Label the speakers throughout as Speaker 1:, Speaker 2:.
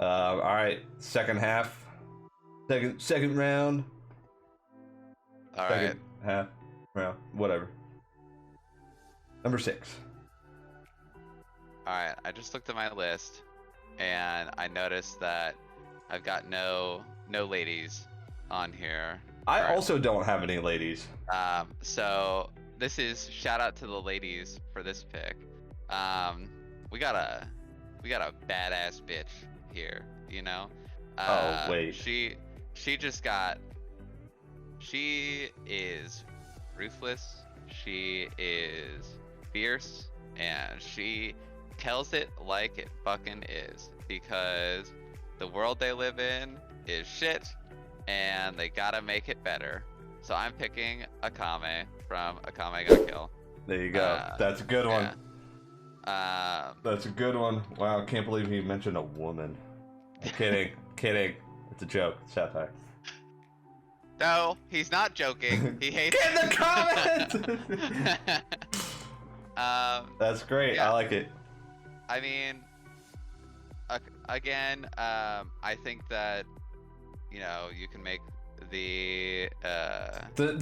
Speaker 1: All right, second half, second round,
Speaker 2: All
Speaker 1: second
Speaker 2: right.
Speaker 1: half round, whatever. Number 6.
Speaker 2: All right. I just looked at my list, and I noticed that I've got no ladies on here.
Speaker 1: I
Speaker 2: currently.
Speaker 1: also don't have any ladies.
Speaker 2: So this is shout out to the ladies for this pick. We got a badass bitch here, you know.
Speaker 1: Oh, wait.
Speaker 2: She is ruthless. She is fierce, and she tells it like it fucking is, because the world they live in is shit, and they gotta make it better. So I'm picking Akame from Akame ga Kill.
Speaker 1: There you go. That's a good one.
Speaker 2: Yeah.
Speaker 1: That's a good one. Wow, I can't believe he mentioned a woman. Kidding. It's a joke. Satire.
Speaker 2: No, he's not joking. He hates.
Speaker 1: Get in the comments. That's great.
Speaker 2: Yeah.
Speaker 1: I like it.
Speaker 2: I mean, again, I think that, you know, you can make the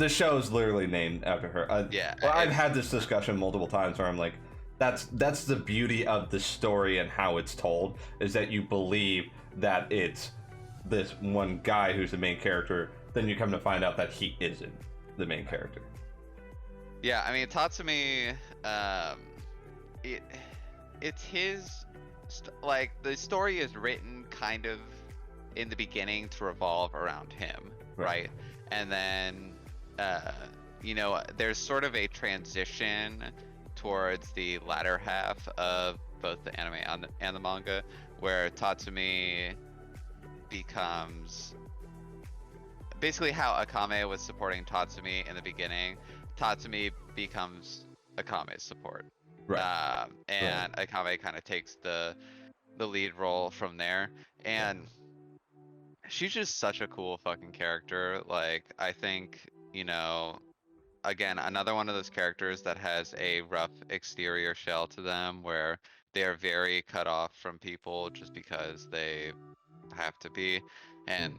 Speaker 1: show's literally named after her.
Speaker 2: Yeah.
Speaker 1: Well, I've had this discussion multiple times where I'm like, that's the beauty of the story and how it's told, is that you believe that it's this one guy who's the main character, then you come to find out that he isn't the main character.
Speaker 2: Yeah, I mean, Tatsumi, it's his, like, the story is written kind of in the beginning to revolve around him, right? And then, you know, there's sort of a transition towards the latter half of both the anime and the manga, where Tatsumi becomes basically how Akame was supporting Tatsumi in the beginning. Tatsumi becomes Akame's support, and Akame kind of takes the lead role from there. And she's just such a cool fucking character. Like, I think, you know, again, another one of those characters that has a rough exterior shell to them, where they are very cut off from people just because they have to be, and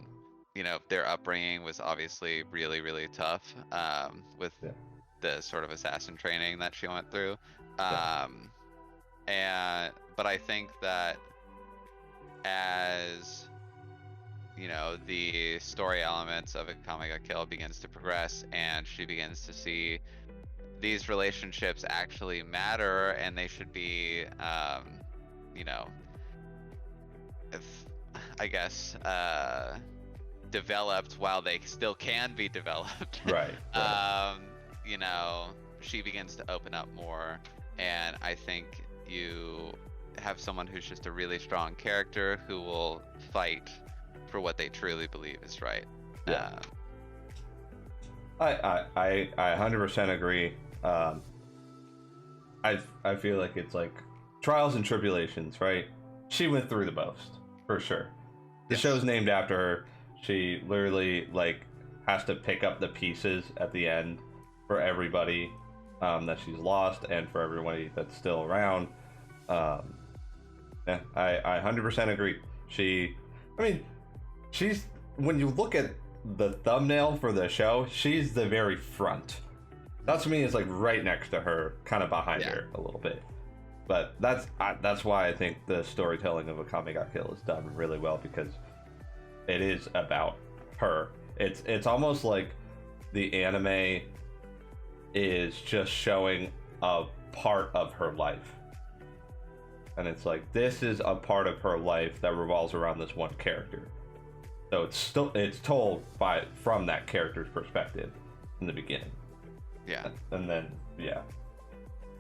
Speaker 2: you know, their upbringing was obviously really, really tough, with the sort of assassin training that she went through. But I think that as, you know, the story elements of Akame ga Kill begins to progress, and she begins to see these relationships actually matter, and they should be, you know, I guess, developed while they still can be developed.
Speaker 1: Right.
Speaker 2: You know, she begins to open up more, and I think you have someone who's just a really strong character who will fight for what they truly believe is right.
Speaker 1: Yeah. I 100% agree. I feel like it's like trials and tribulations, right? She went through the most, for sure. The show's named after her. She literally, like, has to pick up the pieces at the end for everybody that she's lost, and for everybody that's still around. Yeah, I 100% agree. She's, when you look at the thumbnail for the show, she's the very front. Tatsumi is like right next to her, kind of behind her a little bit. But that's why I think the storytelling of Akame ga Kill is done really well, because it is about her. It's almost like the anime is just showing a part of her life. And it's like, this is a part of her life that revolves around this one character. So it's told from that character's perspective in the beginning.
Speaker 2: Yeah.
Speaker 1: And then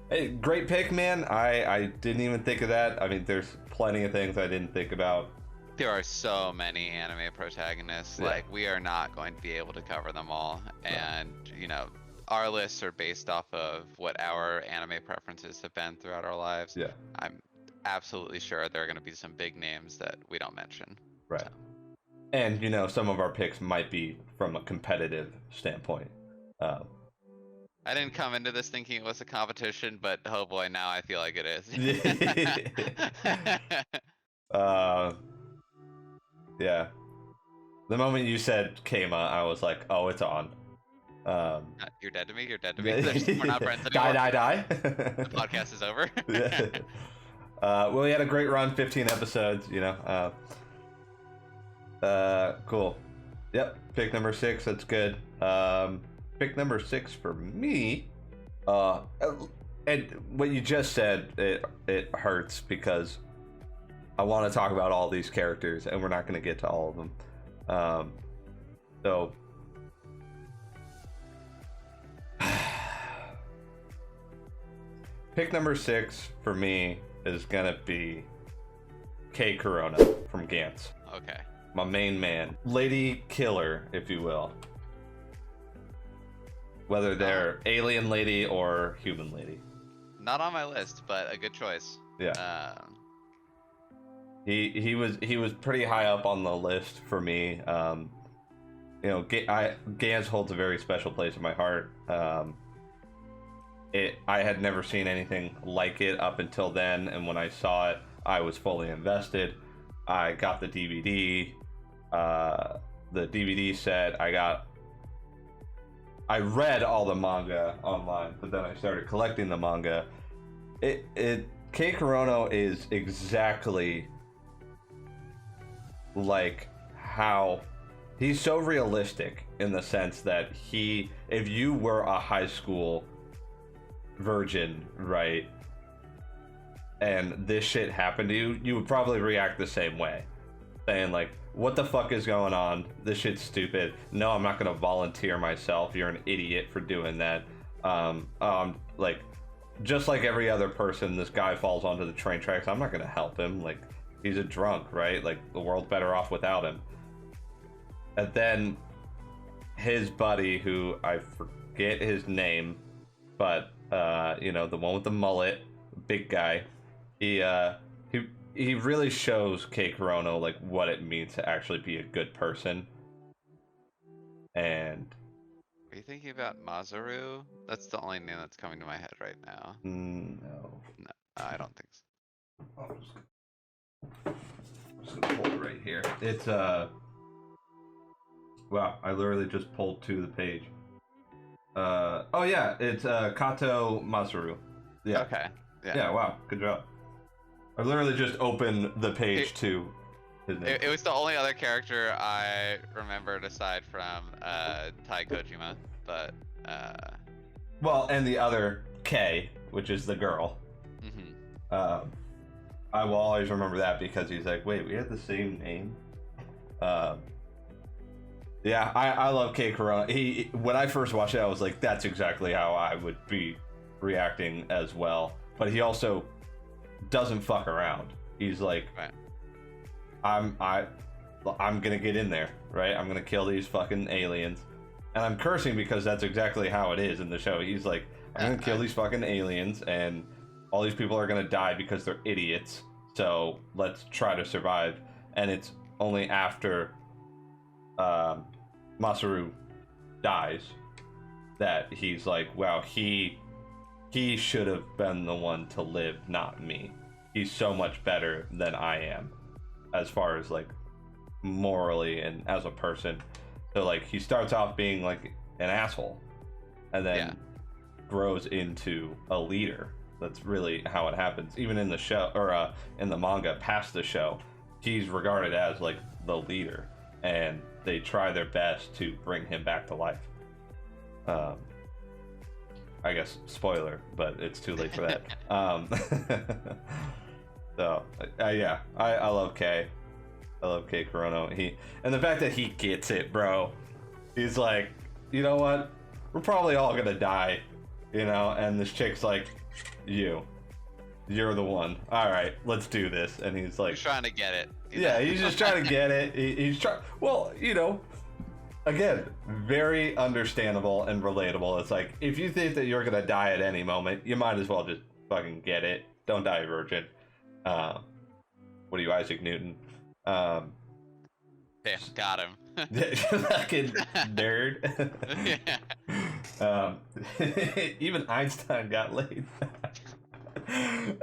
Speaker 1: hey, great pick, man. I didn't even think of that. I mean, there's plenty of things I didn't think about.
Speaker 2: There are so many anime protagonists. Like, we are not going to be able to cover them all. And, you know, our lists are based off of what our anime preferences have been throughout our lives.
Speaker 1: Yeah.
Speaker 2: I'm absolutely sure there are going to be some big names that we don't mention.
Speaker 1: Right.
Speaker 2: So.
Speaker 1: And, you know, some of our picks might be from a competitive standpoint.
Speaker 2: I didn't come into this thinking it was a competition, but oh boy, now I feel like it is.
Speaker 1: uh, yeah. The moment you said Kama, I was like, oh, it's on.
Speaker 2: You're dead to me. You're dead to me. We're not friends anymore.
Speaker 1: Die.
Speaker 2: The podcast is over.
Speaker 1: Yeah. Well, we had a great run, 15 episodes. Cool. Yep, pick number 6. That's good. Pick number 6 for me. And what you just said, it hurts because I want to talk about all these characters, and we're not going to get to all of them. So pick number 6 for me is gonna be Kei Corona from Gantz.
Speaker 2: Okay.
Speaker 1: My main man, lady killer, if you will. Whether they're alien lady or human lady.
Speaker 2: Not on my list, but a good choice.
Speaker 1: Yeah. He was pretty high up on the list for me. Gantz holds a very special place in my heart. I had never seen anything like it up until then, and when I saw it, I was fully invested. I got the DVD, the DVD set. I read all the manga online, but then I started collecting the manga. Kei Corona is exactly like how he's so realistic in the sense that if you were a high school virgin, right, and this shit happened to you, you would probably react the same way, saying like, what the fuck is going on? This shit's stupid. No, I'm not gonna volunteer myself. You're an idiot for doing that. Like, just like every other person, this guy falls onto the train tracks. I'm not gonna help him. Like, he's a drunk, right? Like, the world's better off without him. And then his buddy, who I forget his name, but the one with the mullet, big guy, he really shows Kei Corona like what it means to actually be a good person. And
Speaker 2: are you thinking about Masaru? That's the only name that's coming to my head right now.
Speaker 1: No,
Speaker 2: I don't think so.
Speaker 1: I'm just gonna pull it right here. It's wow, I literally just pulled to the page. Oh yeah, it's Kato Masaru. Yeah.
Speaker 2: Okay.
Speaker 1: Yeah. Wow. Good job. I literally just opened the page to his name.
Speaker 2: It was the only other character I remembered aside from Tai Kojima, but
Speaker 1: well, and the other K, which is the girl.
Speaker 2: Mm-hmm.
Speaker 1: I will always remember that because he's like, wait, we had the same name. Yeah, I love Kei Corona. When I first watched it, I was like, that's exactly how I would be reacting as well. But he also doesn't fuck around. He's like, right. I'm gonna get in there, right? I'm gonna kill these fucking aliens. And I'm cursing because that's exactly how it is in the show. He's like, I'm gonna kill these fucking aliens, and all these people are gonna die because they're idiots. So let's try to survive. And it's only after Masaru dies that he's like, wow, he should have been the one to live, not me. He's so much better than I am as far as like morally and as a person. So like he starts off being like an asshole and then grows into a leader. That's really how it happens. Even in the show, or in the manga past the show, he's regarded as like the leader, and they try their best to bring him back to life. I guess spoiler, but it's too late for that. So yeah, I love Kei. I love Kei Corona. And the fact that he gets it, bro. He's like, you know what? We're probably all gonna die, And this chick's like, you're the one. All right, let's do this. And he's like,
Speaker 2: he's trying to get it.
Speaker 1: Yeah, he's just trying to get it. He's trying. Well, again, very understandable and relatable. It's like, if you think that you're gonna die at any moment, you might as well just fucking get it. Don't die a virgin. What are you, Isaac Newton?
Speaker 2: Yeah, got him.
Speaker 1: Fucking nerd.
Speaker 2: Yeah.
Speaker 1: Um, even Einstein got laid.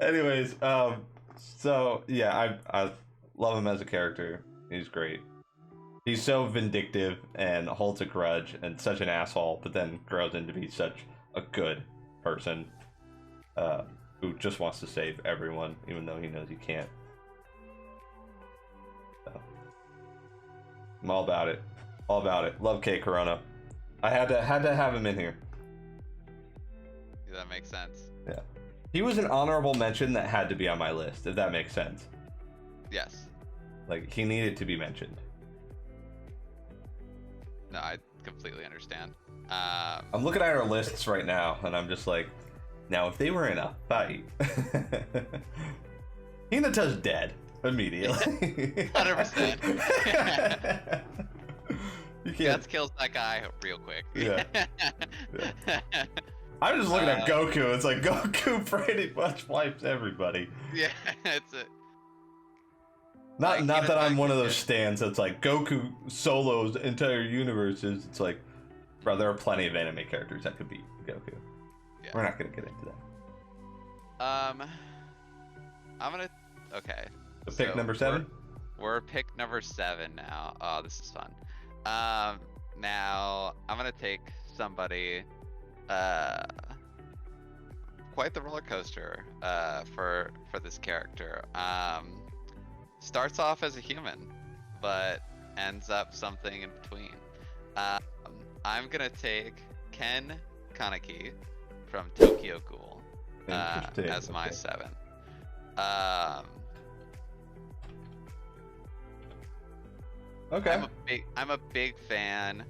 Speaker 1: Anyways, so yeah, I love him as a character. He's great. He's so vindictive and holds a grudge and such an asshole, but then grows into be such a good person uh, who just wants to save everyone, even though he knows he can't. So, I'm all about it. All about it. Love K Corona. I had to have him in here.
Speaker 2: Yeah, that makes sense.
Speaker 1: Yeah. He was an honorable mention that had to be on my list, if that makes sense.
Speaker 2: Yes.
Speaker 1: Like, he needed to be mentioned.
Speaker 2: No, I completely understand.
Speaker 1: I'm looking at our lists right now, and I'm just like, now if they were in a fight, Hinata's dead immediately.
Speaker 2: 100%.
Speaker 1: You can't.
Speaker 2: Guts kills that guy real quick.
Speaker 1: Yeah. I'm just looking at Goku. It's like Goku pretty much wipes everybody.
Speaker 2: Yeah, it's a.
Speaker 1: Not
Speaker 2: Like,
Speaker 1: that I'm one of those stands that's like Goku solos entire universes. It's like, bro, there are plenty of anime characters that could be Goku.
Speaker 2: Yeah.
Speaker 1: We're not gonna get into that.
Speaker 2: I'm gonna. Okay.
Speaker 1: So pick number 7.
Speaker 2: We're pick number 7 now. Oh, this is fun. Now I'm gonna take somebody. Quite the roller coaster. For this character. Starts off as a human, but ends up something in between. I'm gonna take Ken Kaneki from Tokyo Ghoul as my 7th.
Speaker 1: Okay.
Speaker 2: I'm a big fan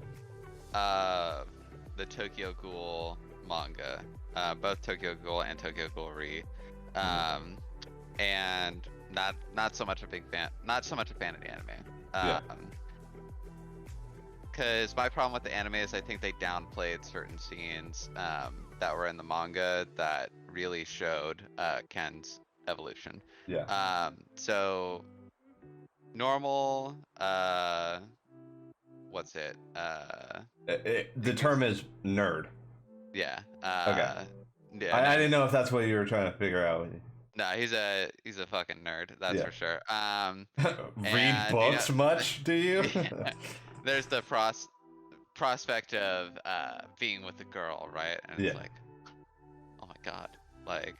Speaker 2: of the Tokyo Ghoul manga, both Tokyo Ghoul and Tokyo Ghoul Re, and not so much a fan of the anime. Because my problem with the anime is I think they downplayed certain scenes that were in the manga that really showed Ken's evolution.
Speaker 1: Yeah.
Speaker 2: So normal, what's it?
Speaker 1: The term is nerd.
Speaker 2: Yeah.
Speaker 1: Okay.
Speaker 2: Yeah,
Speaker 1: I didn't know if that's what you were trying to figure out.
Speaker 2: No, he's a fucking nerd. That's for sure.
Speaker 1: Read books much? Do you?
Speaker 2: Yeah, there's the prospect of being with a girl, right? And it's like, oh my god, like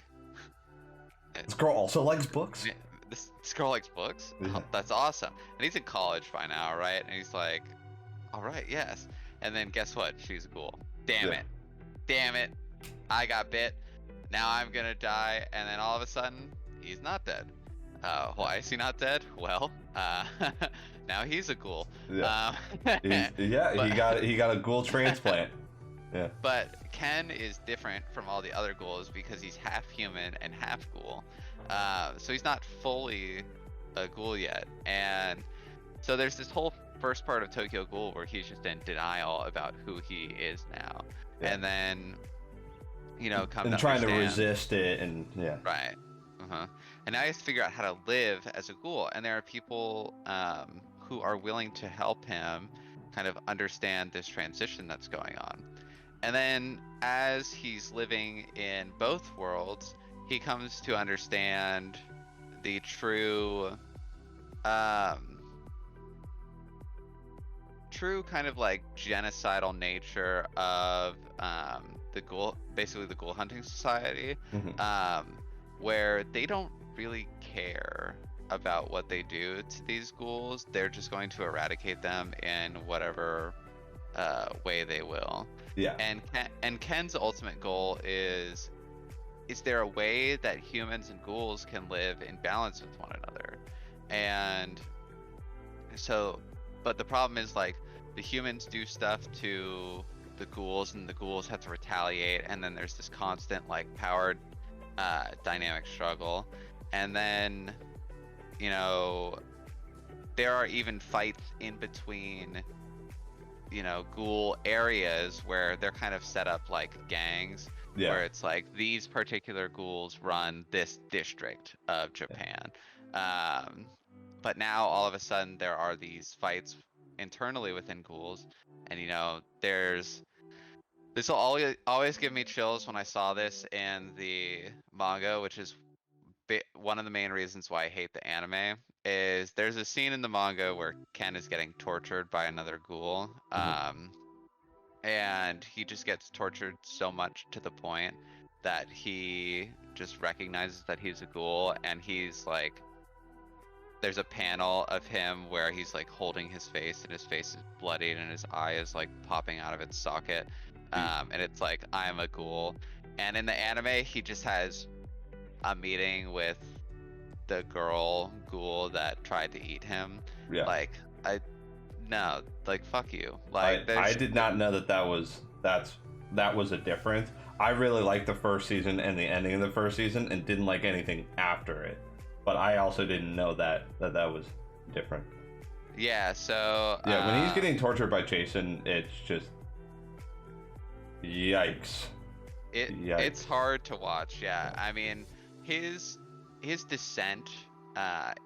Speaker 1: this girl also likes books.
Speaker 2: This girl likes books.
Speaker 1: Yeah.
Speaker 2: Oh, that's awesome. And he's in college by now, right? And he's like, all right, yes. And then guess what? She's a ghoul. Damn it. I got bit. Now I'm gonna die. And then all of a sudden, he's not dead. Why is he not dead? Well, now he's a ghoul.
Speaker 1: Yeah. He got a ghoul transplant. Yeah.
Speaker 2: But Ken is different from all the other ghouls because he's half human and half ghoul. So he's not fully a ghoul yet. And so there's this whole first part of Tokyo Ghoul where he's just in denial about who he is now. Yeah. And then, come and
Speaker 1: trying to resist it, and
Speaker 2: right. And now he has to figure out how to live as a ghoul. And there are people who are willing to help him kind of understand this transition that's going on. And then as he's living in both worlds, he comes to understand the true kind of like genocidal nature of the ghoul, basically the ghoul hunting society, where they don't really care about what they do to these ghouls. They're just going to eradicate them in whatever way they will.
Speaker 1: Yeah.
Speaker 2: And Ken's ultimate goal is there a way that humans and ghouls can live in balance with one another? And so, but the problem is like the humans do stuff to the ghouls and the ghouls have to retaliate, and then there's this constant like power dynamic struggle. And then, there are even fights in between, ghoul areas where they're kind of set up like gangs. Yeah. Where it's like these particular ghouls run this district of Japan. But now all of a sudden there are these fights internally within ghouls, and there's This will always give me chills when I saw this in the manga, which is one of the main reasons why I hate the anime. Is there's a scene in the manga where Ken is getting tortured by another ghoul, and he just gets tortured so much to the point that he just recognizes that he's a ghoul, and he's like, there's a panel of him where he's like holding his face and his face is bloodied and his eye is like popping out of its socket, and it's like, I'm a ghoul. And in the anime, he just has a meeting with the girl ghoul that tried to eat him.
Speaker 1: Yeah.
Speaker 2: Like, no, like, fuck you. Like,
Speaker 1: I did not know that was a difference. I really liked the first season and the ending of the first season, and didn't like anything after it. But I also didn't know that was different.
Speaker 2: Yeah. So.
Speaker 1: Yeah, when he's getting tortured by Jason, it's just yikes. Yikes.
Speaker 2: It's hard to watch. Yeah. I mean, his descent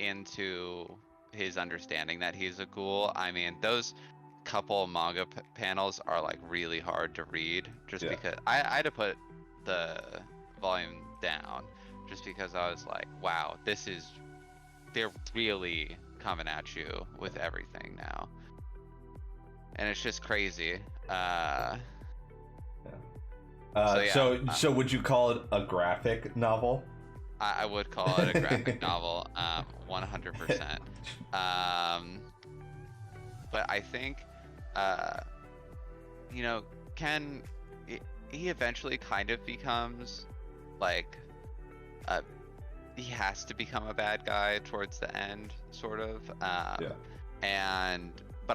Speaker 2: into his understanding that he's a ghoul. I mean, those couple manga panels are like really hard to read, just because I had to put the volume down, just because I was like, wow, they're really coming at you with everything now, and it's just crazy.
Speaker 1: So would you call it a graphic novel?
Speaker 2: I would call it a graphic novel, 100%. But I think, Ken, he eventually kind of becomes like, he has to become a bad guy towards the end, sort of. But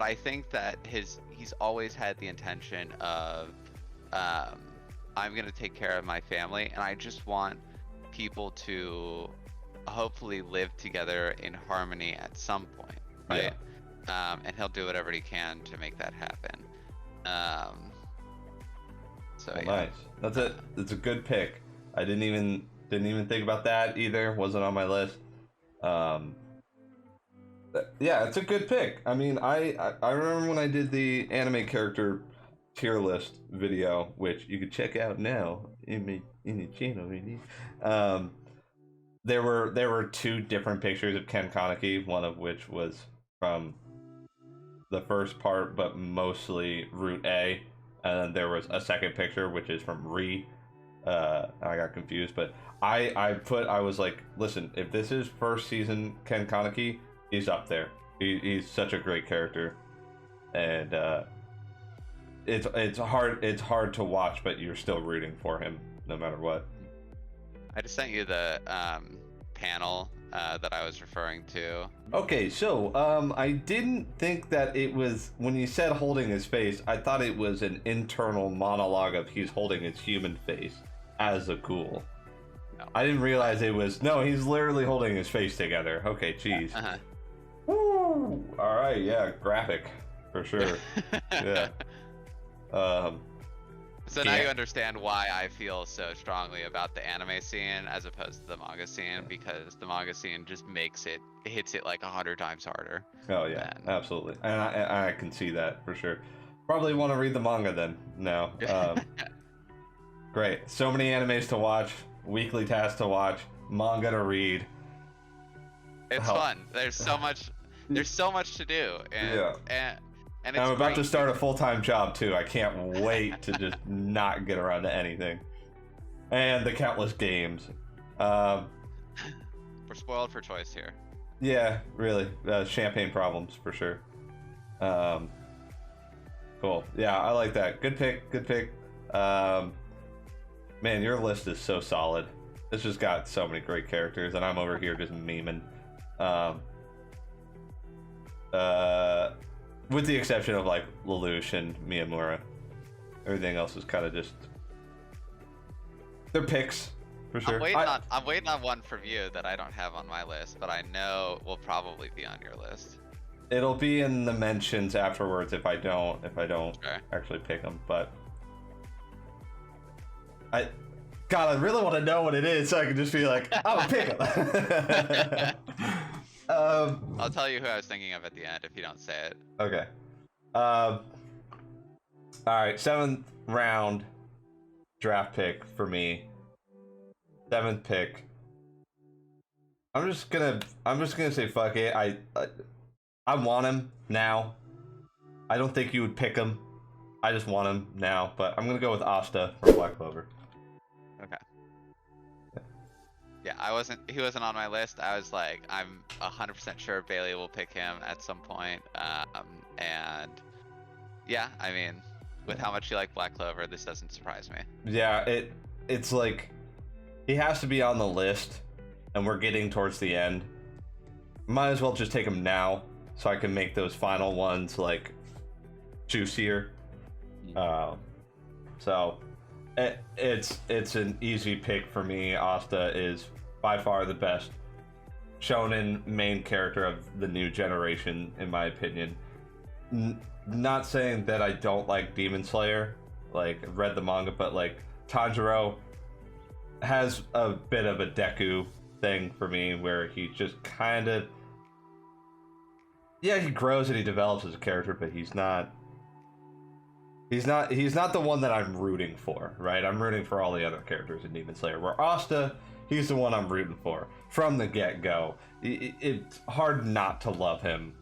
Speaker 2: I think that he's always had the intention of, I'm gonna take care of my family, and I just want people to hopefully live together in harmony at some point, right? And he'll do whatever he can to make that happen.
Speaker 1: Nice. That's it. It's a good pick. I didn't even think about that either. Wasn't on my list. Yeah, it's a good pick. I mean, I remember when I did the anime character tier list video, which you can check out now in the channel. There were two different pictures of Ken Kaneki, one of which was from the first part, but mostly Route A, and then there was a second picture which is from Re. I got confused, but I was like, listen, if this is first season Ken Kaneki, he's up there. He's such a great character, and it's hard to watch, but you're still rooting for him no matter what.
Speaker 2: I just sent you the panel that I was referring to.
Speaker 1: Okay, so I didn't think that it was, when you said holding his face, I thought it was an internal monologue of he's holding his human face as a ghoul.
Speaker 2: No.
Speaker 1: I didn't realize it was, no, he's literally holding his face together. Okay, jeez. Woo! All right, yeah, graphic for sure. Yeah.
Speaker 2: So now you understand why I feel so strongly about the anime scene as opposed to the manga scene, because the manga scene just hits it like 100 times harder.
Speaker 1: Oh yeah, absolutely, and I can see that for sure. Probably want to read the manga then now. Great, so many animes to watch, weekly tasks to watch, manga to read.
Speaker 2: It's fun. There's so much. There's so much to do, and
Speaker 1: I'm about to start a full-time job too. I can't wait to just not get around to anything. And the countless games.
Speaker 2: We're spoiled for choice here.
Speaker 1: Yeah, really. Champagne problems for sure. Cool. Yeah, I like that. Good pick. Good pick. Man, your list is so solid. It's just got so many great characters, and I'm over here just memeing. With the exception of like Lelouch and Miyamura. Everything else is kind of just, they're picks for sure.
Speaker 2: I'm waiting on one from you that I don't have on my list, but I know will probably be on your list.
Speaker 1: It'll be in the mentions afterwards if I don't actually pick them. But I really want to know what it is so I can just be like, I'll pick them.
Speaker 2: I'll tell you who I was thinking of at the end if you don't say it.
Speaker 1: Okay. All right, 7th round draft pick for me. 7th pick. I'm just gonna say fuck it. I want him now. I don't think you would pick him. I just want him now, but I'm gonna go with Asta from Black Clover.
Speaker 2: Okay. Yeah, he wasn't on my list. I was like, I'm 100% sure Bailey will pick him at some point. And yeah, I mean, with how much you like Black Clover, this doesn't surprise me.
Speaker 1: Yeah, it's like he has to be on the list, and we're getting towards the end. Might as well just take him now, so I can make those final ones like juicier. So it's an easy pick for me. Asta is by far the best shonen main character of the new generation, in my opinion. Not saying that I don't like Demon Slayer, like read the manga, but like Tanjiro has a bit of a Deku thing for me, where he just kind of, yeah, he grows and he develops as a character, but he's not the one that I'm rooting for, right? I'm rooting for all the other characters in Demon Slayer. Where Asta, he's the one I'm rooting for from the get-go. It's hard not to love him.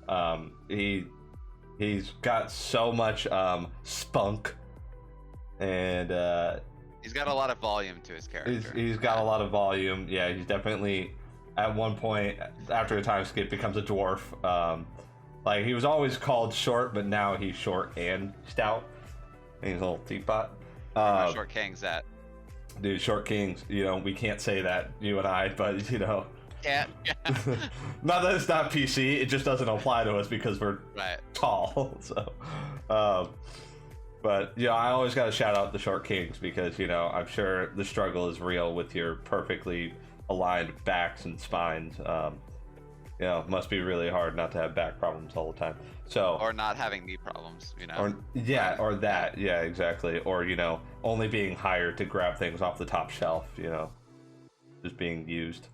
Speaker 1: He's got so much spunk, and
Speaker 2: he's got a lot of volume to his character.
Speaker 1: He's got a lot of volume. Yeah, he's definitely at one point after a time skip becomes a dwarf. Like he was always called short, but now he's short and stout. And he's a little teapot.
Speaker 2: Short King's that.
Speaker 1: Dude, Short Kings, you know, we can't say that, you and I, but, you know.
Speaker 2: Yeah.
Speaker 1: Not that it's not PC, it just doesn't apply to us because we're tall, so. But, yeah, I always got to shout out the Short Kings because, you know, I'm sure the struggle is real with your perfectly aligned backs and spines. You know, it must be really hard not to have back problems all the time. So,
Speaker 2: or not having knee problems, you know.
Speaker 1: Or that, yeah, exactly. Or, you know, only being hired to grab things off the top shelf, you know, just being used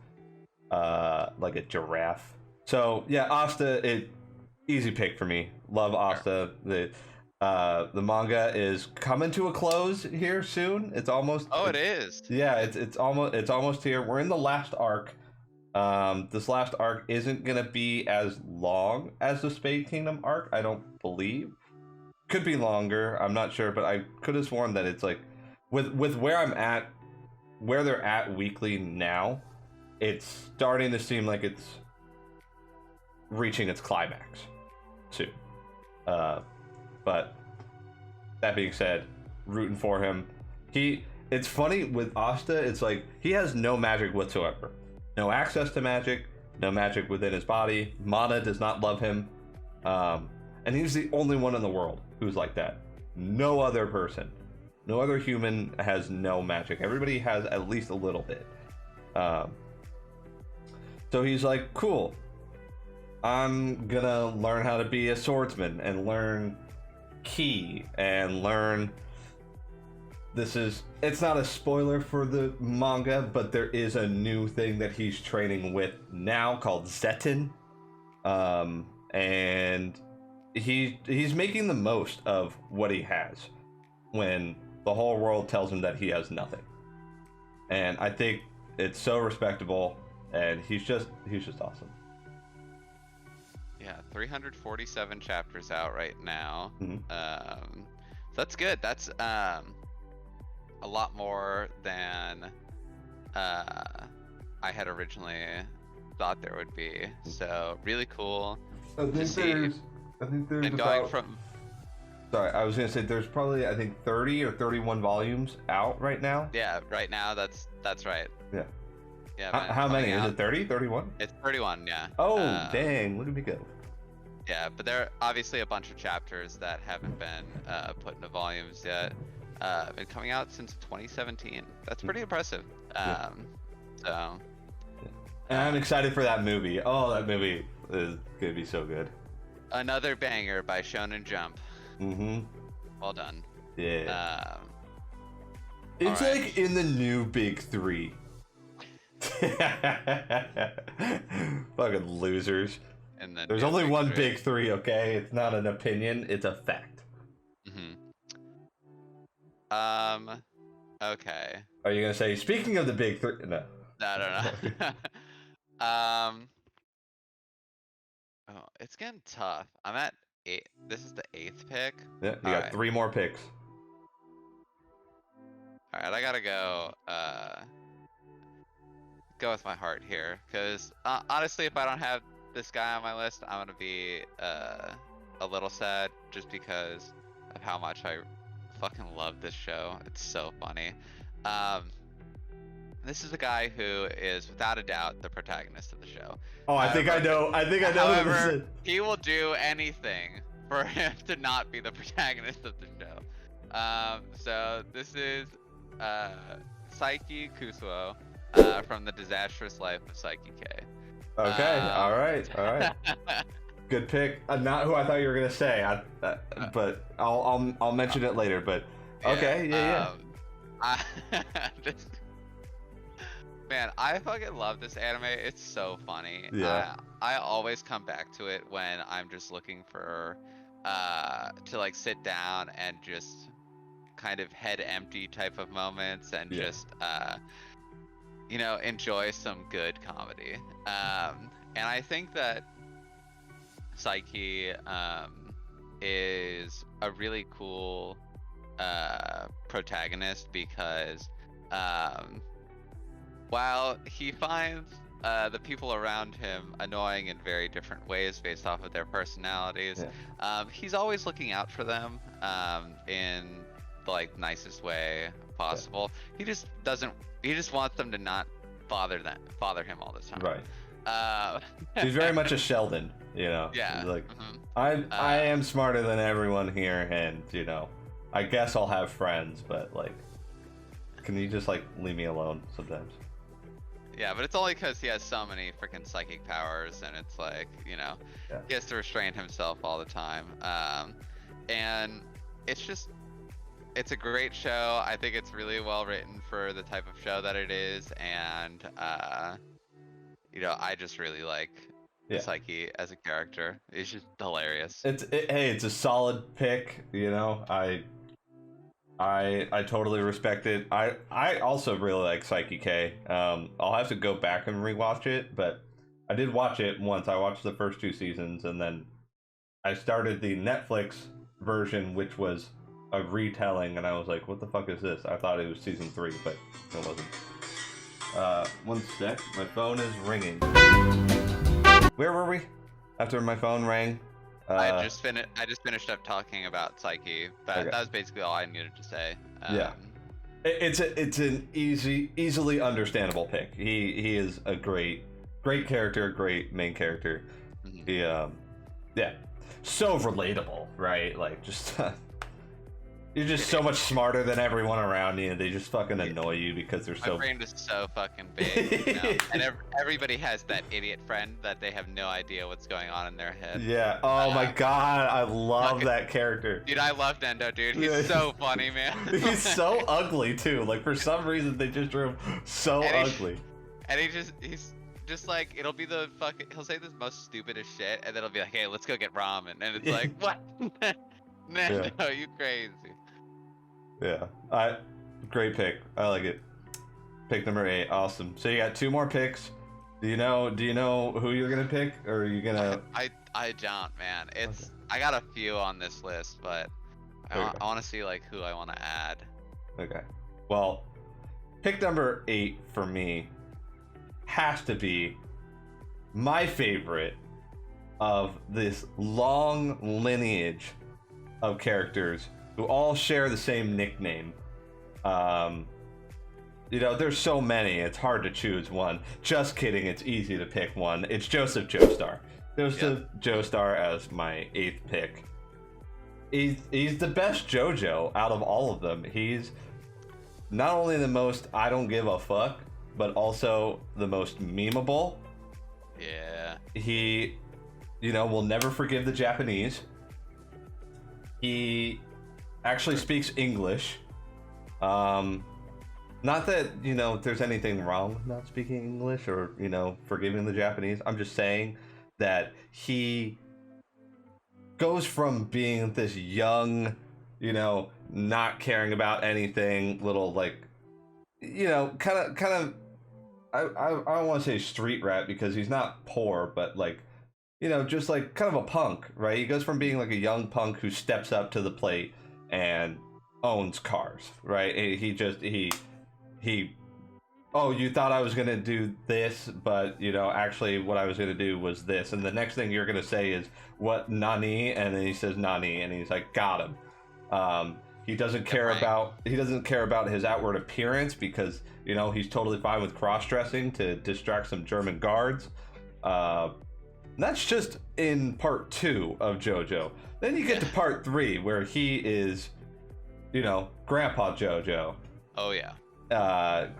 Speaker 1: like a giraffe. So, yeah, Asta, easy pick for me. Love Asta. Sure. The manga is coming to a close here soon. It's almost.
Speaker 2: Oh, it is.
Speaker 1: Yeah, it's almost here. We're in the last arc. This last arc isn't gonna be as long as the Spade Kingdom arc, I don't believe. Could be longer, I'm not sure, but I could have sworn that it's like with where I'm at, where they're at weekly now, it's starting to seem like it's reaching its climax soon. But that being said, rooting for him. It's funny with Asta, it's like he has no magic whatsoever. No access to magic, no magic within his body. Mana does not love him. And he's the only one in the world who's like that. No other person, no other human has no magic. Everybody has at least a little bit. So he's like, cool. I'm gonna learn how to be a swordsman and learn ki and learn... It's not a spoiler for the manga, but there is a new thing that he's training with now called Zetin. And he's making the most of what he has when the whole world tells him that he has nothing. And I think it's so respectable, and he's just awesome.
Speaker 2: Yeah, 347 chapters out right now.
Speaker 1: Mm-hmm.
Speaker 2: That's good. That's a lot more than I had originally thought there would be. So really cool to see.
Speaker 1: I think there's
Speaker 2: and
Speaker 1: about,
Speaker 2: going from...
Speaker 1: Sorry, I was gonna say there's probably, I think, 30 or 31 volumes out right now.
Speaker 2: Yeah, right now that's right.
Speaker 1: Yeah.
Speaker 2: Yeah.
Speaker 1: How many? Is it 30? 31?
Speaker 2: It's 31. Yeah.
Speaker 1: Oh, dang! Look at me go.
Speaker 2: Yeah, but there are obviously a bunch of chapters that haven't been put into volumes yet. Been coming out since 2017. That's pretty impressive. So.
Speaker 1: And I'm excited for that movie. Oh, that movie is gonna be so good.
Speaker 2: Another banger by Shonen Jump.
Speaker 1: Mm-hmm.
Speaker 2: Well done.
Speaker 1: Yeah. It's like in the new big three. Fucking losers.
Speaker 2: And
Speaker 1: there's only one big three, okay? It's not an opinion, it's a fact.
Speaker 2: Okay.
Speaker 1: Are you gonna say, speaking of the big three? No.
Speaker 2: No, no, no. um. Oh, it's getting tough. I'm at 8. This is the 8th pick.
Speaker 1: Yeah, you
Speaker 2: All
Speaker 1: got
Speaker 2: right.
Speaker 1: 3 more picks.
Speaker 2: All right. I gotta go. Go with my heart here, because honestly, if I don't have this guy on my list, I'm gonna be a little sad, just because of how much I fucking love this show. It's so funny. Um, this is a guy who is without a doubt the protagonist of the show.
Speaker 1: Oh, I think I know. I think I know who this
Speaker 2: However,
Speaker 1: is.
Speaker 2: he will do anything for him to not be the protagonist of the show. So this is Saiki Kusuo from The Disastrous Life of Saiki K.
Speaker 1: Okay, all right. Good pick. Not who I thought you were gonna say. But I'll mention it later. But okay, yeah.
Speaker 2: This, man, I fucking love this anime. It's so funny.
Speaker 1: Yeah.
Speaker 2: I always come back to it when I'm just looking for to like sit down and just kind of head empty type of moments, and just you know, enjoy some good comedy. And I think that Saiki is a really cool protagonist, because while he finds the people around him annoying in very different ways based off of their personalities, he's always looking out for them in the like nicest way possible. He just doesn't. He just wants them to not bother him all the time.
Speaker 1: Right. He's very much a Sheldon, you know.
Speaker 2: Yeah.
Speaker 1: He's like, I am smarter than everyone here, and you know, I guess I'll have friends, but like, can you just like leave me alone sometimes?
Speaker 2: Yeah, but it's only because he has so many freaking psychic powers, and it's like, you know, he has to restrain himself all the time. And it's a great show. I think it's really well written for the type of show that it is, and you know, I just really like Saiki as a character. He's just hilarious.
Speaker 1: Hey, it's a solid pick. You know, I totally respect it. I also really like Saiki K. I'll have to go back and rewatch it, but I did watch it once. I watched the first 2 seasons, and then I started the Netflix version, which was a retelling, and I was like, what the fuck is this? I thought it was season 3, but it wasn't. One sec, my phone is ringing. Where were we? After my phone rang.
Speaker 2: I just finished up talking about Saiki, but that was basically all I needed to say.
Speaker 1: It's an easily understandable pick. He is a great character, great main character. He so relatable, right? Like, just you're just so much smarter than everyone around you. They just fucking annoy you because they're so.
Speaker 2: My brain is so fucking big, you know? And everybody has that idiot friend that they have no idea what's going on in their head.
Speaker 1: Yeah. Oh my god, I love that character.
Speaker 2: Dude, I love Nendo, dude. He's so funny, man.
Speaker 1: He's so ugly too. Like, for some reason they just drew him so ugly.
Speaker 2: And he's just like, it'll be the fucking. He'll say the most stupidest shit, and then it'll be like, "Hey, let's go get ramen," and it's like, "What? Nendo, you crazy."
Speaker 1: Yeah, great pick. I like it. Pick number 8, awesome. So you got 2 more picks. Do you know who you're gonna pick, or are you gonna?
Speaker 2: I don't, man. It's I got a few on this list, but I want to see like who I want to add.
Speaker 1: Okay. Well, pick number 8 for me has to be my favorite of this long lineage of characters who all share the same nickname. You know, there's so many, it's hard to choose one. Just kidding, it's easy to pick one. It's Joseph Joestar. Joseph Joestar as my 8th pick. He's the best JoJo out of all of them. He's not only the most I don't give a fuck, but also the most memeable.
Speaker 2: Yeah.
Speaker 1: He, you know, will never forgive the Japanese. He actually speaks English. Not that, you know, there's anything wrong with not speaking English or, you know, forgiving the Japanese. I'm just saying that he goes from being this young, you know, not caring about anything, little like, kind of. I don't want to say street rat because he's not poor, but like, just like kind of a punk, right? He goes from being like a young punk who steps up to the plate and owns cars, right? He oh, you thought I was gonna do this, but actually what I was gonna do was this, and the next thing you're gonna say is what, nani? And then he says nani, and he's like, got him. He doesn't care about his outward appearance because he's totally fine with cross-dressing to distract some German guards. That's just in part 2 of JoJo. Then you get to part 3 where he is, Grandpa JoJo.
Speaker 2: Oh yeah.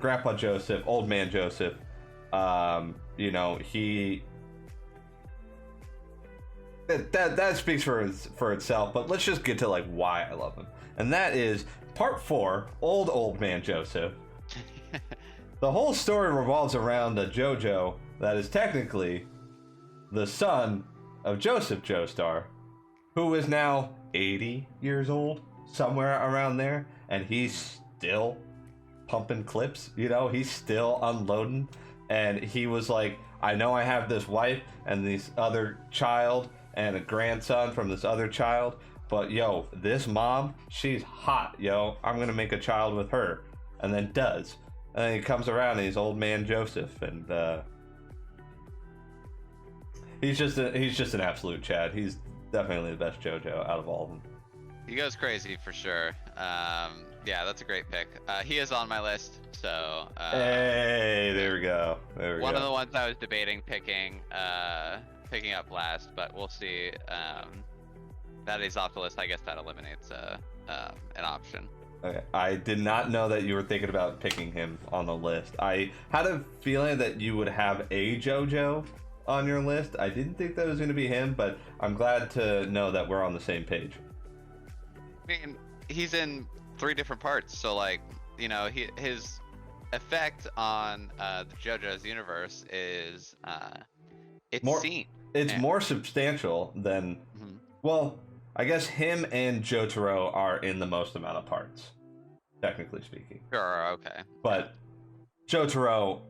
Speaker 1: Grandpa Joseph, old man Joseph. He that speaks for itself. But let's just get to like why I love him, and that is part 4, old man Joseph. The whole story revolves around a JoJo that is technically the son of Joseph Joestar, who is now 80 years old, somewhere around there, and he's still pumping clips, he's still unloading. And he was like, I know I have this wife and this other child and a grandson from this other child, but this mom, she's hot, I'm gonna make a child with her. And then does. And then he comes around and he's old man Joseph, and he's just an absolute Chad. He's definitely the best JoJo out of all of them.
Speaker 2: He goes crazy for sure. Yeah, that's a great pick. He is on my list, so.
Speaker 1: Hey, there we go.
Speaker 2: One of the ones I was debating picking up last, but we'll see. That is off the list. I guess that eliminates an option.
Speaker 1: Okay. I did not know that you were thinking about picking him on the list. I had a feeling that you would have a JoJo on your list. I didn't think that was going to be him, but I'm glad to know that we're on the same page.
Speaker 2: I mean, he's in 3 different parts, so like, his effect on the JoJo's universe is
Speaker 1: it's more substantial than well, I guess him and Jotaro are in the most amount of parts, technically speaking.
Speaker 2: Sure, okay.
Speaker 1: But Jotaro,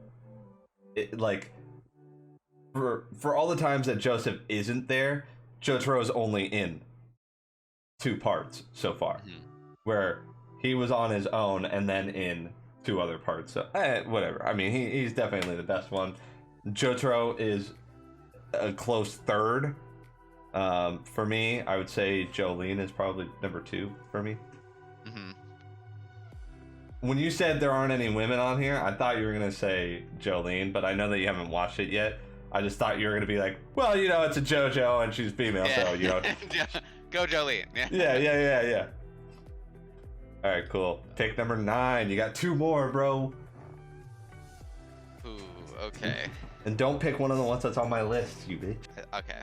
Speaker 1: for all the times that Joseph isn't there, Jotaro's only in 2 parts so far, where he was on his own and then in 2 other parts. So whatever. I mean, he's definitely the best one. Jotaro is a close third. For me, I would say Jolene is probably number 2 for me. When you said there aren't any women on here, I thought you were gonna say Jolene, but I know that you haven't watched it yet. I just thought you were gonna be like, well, it's a JoJo and she's female, so
Speaker 2: Go Jolene.
Speaker 1: Yeah. All right, cool. Pick number 9. You got 2 more, bro.
Speaker 2: Ooh, okay.
Speaker 1: And don't pick one of the ones that's on my list, you bitch.
Speaker 2: Okay.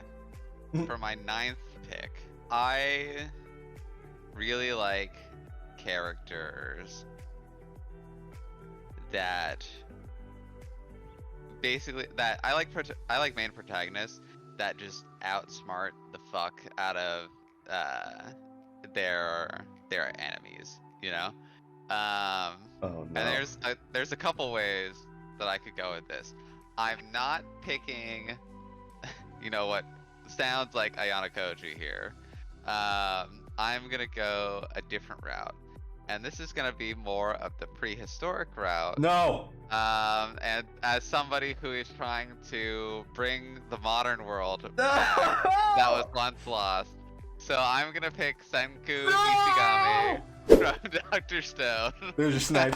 Speaker 2: For my 9th pick, I really like characters that I like main protagonists that just outsmart the fuck out of their enemies,
Speaker 1: Oh no.
Speaker 2: And there's a couple ways that I could go with this. I'm not picking what sounds like Ayano Koji here. I'm gonna go a different route, and this is gonna be more of the prehistoric route.
Speaker 1: No.
Speaker 2: And as somebody who is trying to bring the modern world
Speaker 1: No!
Speaker 2: back that was once lost, so I'm gonna pick Senku Ishigami from Dr. Stone.
Speaker 1: There's a snipe.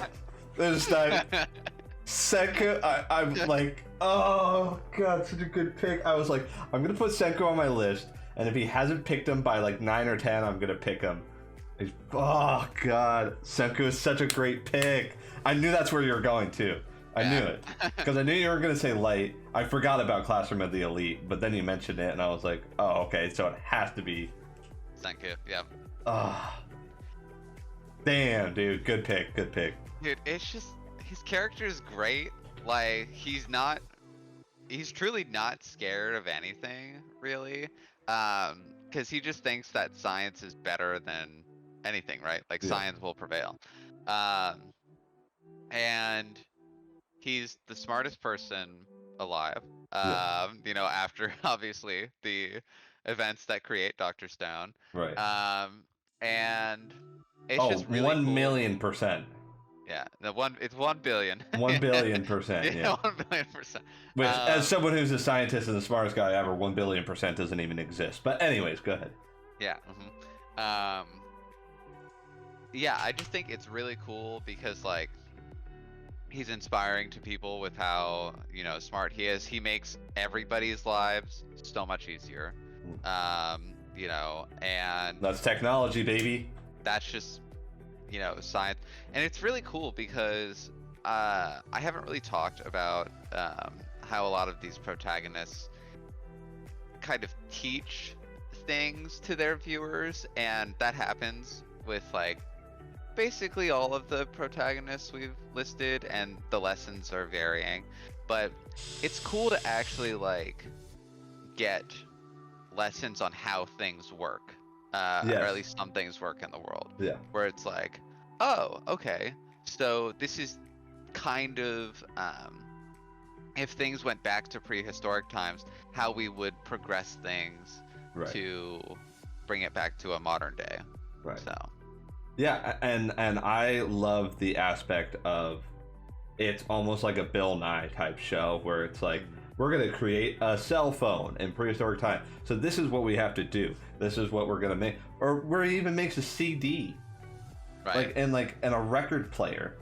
Speaker 1: Senku, I'm like, oh god, such a good pick. I was like, I'm gonna put Senku on my list, and if he hasn't picked him by like 9 or 10, I'm gonna pick him. Oh god, Senku is such a great pick. I knew that's where you were going too. I knew it because I knew you were gonna say Light. I forgot about Classroom of the Elite, but then you mentioned it, and I was like, oh okay, so it has to be
Speaker 2: Senku. Yeah.
Speaker 1: Damn, dude, good pick.
Speaker 2: Dude, it's just his character is great. Like he's truly not scared of anything, really. Because he just thinks that science is better than anything, right? Like
Speaker 1: Yeah.
Speaker 2: science will prevail. Um, and he's the smartest person alive.
Speaker 1: Yeah.
Speaker 2: After obviously the events that create Dr. Stone.
Speaker 1: Right.
Speaker 2: Um, and it's
Speaker 1: Oh,
Speaker 2: just really cool.
Speaker 1: 1,000,000%.
Speaker 2: Yeah, it's 1 billion.
Speaker 1: 1,000,000,000%.
Speaker 2: Yeah,
Speaker 1: Yeah.
Speaker 2: 1 billion%.
Speaker 1: Which, as someone who's a scientist and the smartest guy ever, 1,000,000,000% doesn't even exist. But anyways, go ahead.
Speaker 2: Yeah. Yeah, I just think it's really cool because like he's inspiring to people with how smart he is. He makes everybody's lives so much easier. And
Speaker 1: That's technology, baby.
Speaker 2: that's just science, and it's really cool because I haven't really talked about how a lot of these protagonists kind of teach things to their viewers, and that happens with like basically all of the protagonists we've listed, and the lessons are varying, but it's cool to actually like get lessons on how things work, or
Speaker 1: Yes.
Speaker 2: at least some things work in the world.
Speaker 1: Yeah.
Speaker 2: Where it's like, oh, okay, so this is kind of if things went back to prehistoric times, how we would progress things
Speaker 1: Right.
Speaker 2: to bring it back to a modern day.
Speaker 1: Right.
Speaker 2: So
Speaker 1: Yeah, and I love the aspect of it's almost like a Bill Nye type show where it's like we're gonna create a cell phone in prehistoric time. So this is what we have to do. This is what we're gonna make, or where he even makes a CD,
Speaker 2: right.
Speaker 1: like and a record player.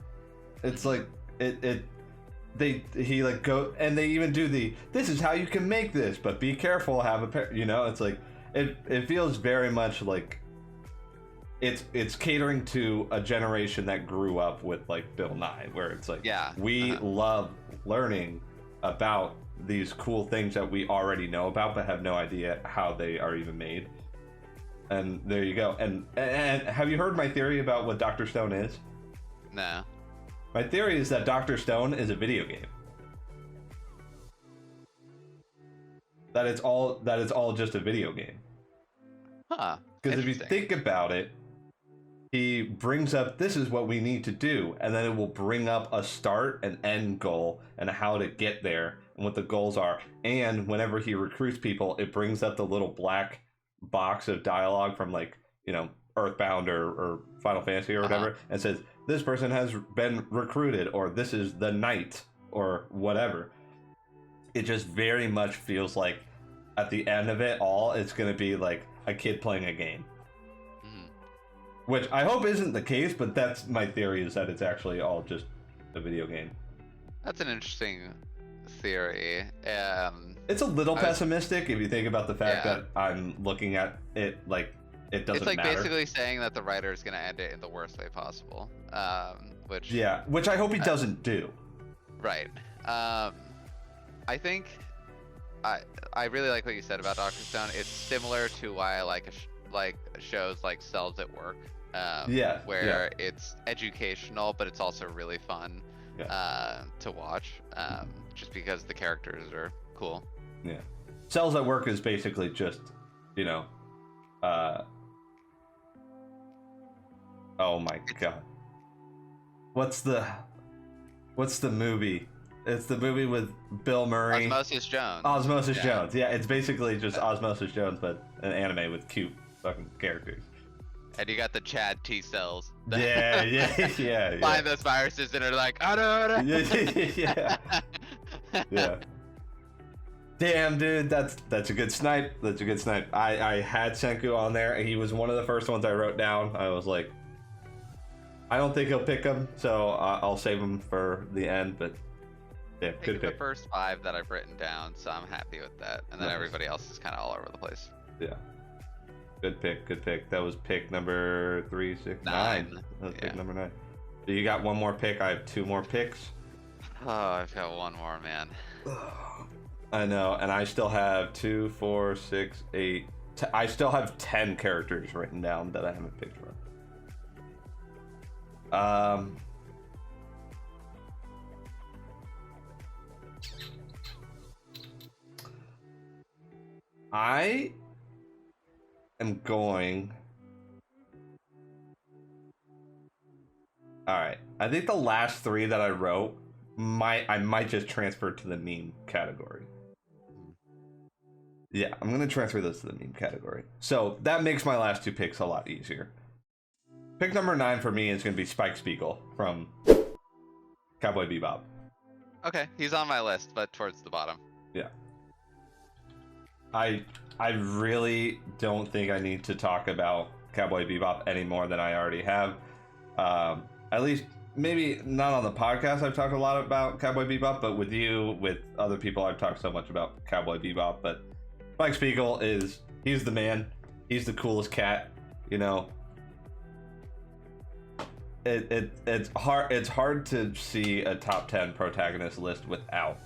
Speaker 1: It's like he like go and they even do this is how you can make this, but be careful, have a pair. It's like it feels very much like it's catering to a generation that grew up with like Bill Nye, where it's like we love learning about these cool things that we already know about but have no idea how they are even made. And there you go. And have you heard my theory about what Dr. Stone is?
Speaker 2: No.
Speaker 1: My theory is that Dr. Stone is a video game. That it's all just a video game.
Speaker 2: Huh.
Speaker 1: Because if you think about it, he brings up this is what we need to do, and then it will bring up a start and end goal and how to get there and what the goals are. And whenever he recruits people, it brings up the little black box of dialogue from like Earthbound or Final Fantasy or whatever, and says this person has been recruited, or this is the knight, or whatever. It just very much feels like at the end of it all, it's going to be like a kid playing a game. Which I hope isn't the case, but that's my theory, is that it's actually all just a video game.
Speaker 2: That's an interesting theory.
Speaker 1: It's a little pessimistic if you think about the fact that I'm looking at it like it doesn't matter. It's like
Speaker 2: basically saying that the writer is going to end it in the worst way possible. Which
Speaker 1: I hope he doesn't do.
Speaker 2: Right. I think I really like what you said about Dr. Stone. It's similar to why I like shows like Cells at Work. Where it's educational, but it's also really fun to watch, just because the characters are cool.
Speaker 1: Yeah. Cells at Work is basically just, oh my god. What's the movie? It's the movie with Bill Murray.
Speaker 2: Osmosis Jones.
Speaker 1: Osmosis Jones. Yeah, it's basically just Osmosis Jones, but an anime with cute fucking characters.
Speaker 2: And you got the Chad T cells.
Speaker 1: Yeah.
Speaker 2: Find those viruses and are like, oh no.
Speaker 1: Yeah. Damn, dude, that's a good snipe. That's a good snipe. I had Senku on there. He was one of the first ones I wrote down. I was like, I don't think he'll pick him, so I'll save him for the end. But yeah, good pick.
Speaker 2: The first 5 that I've written down, so I'm happy with that. And then everybody else is kind of all over the place.
Speaker 1: Yeah. Good pick. That was pick number 3, 6, 9. That was pick number 9. So you got one more pick. I have 2 more picks.
Speaker 2: Oh, I've got one more, man.
Speaker 1: I know, and I still have 2, 4, 6, 8. I still have 10 characters written down that I haven't picked from. I am going All right. I think the last three that I wrote I might just transfer to the meme category. Yeah, I'm gonna transfer those to the meme category. So that makes my last two picks a lot easier. Pick number 9 for me is gonna be Spike Spiegel from Cowboy Bebop.
Speaker 2: Okay, he's on my list, but towards the bottom.
Speaker 1: Yeah. I really don't think I need to talk about Cowboy Bebop any more than I already have. At least maybe not on the podcast. I've talked a lot about Cowboy Bebop, but with you, with other people, I've talked so much about Cowboy Bebop. But Spike Spiegel he's the man. He's the coolest cat. You know, it's hard to see a top 10 protagonist list without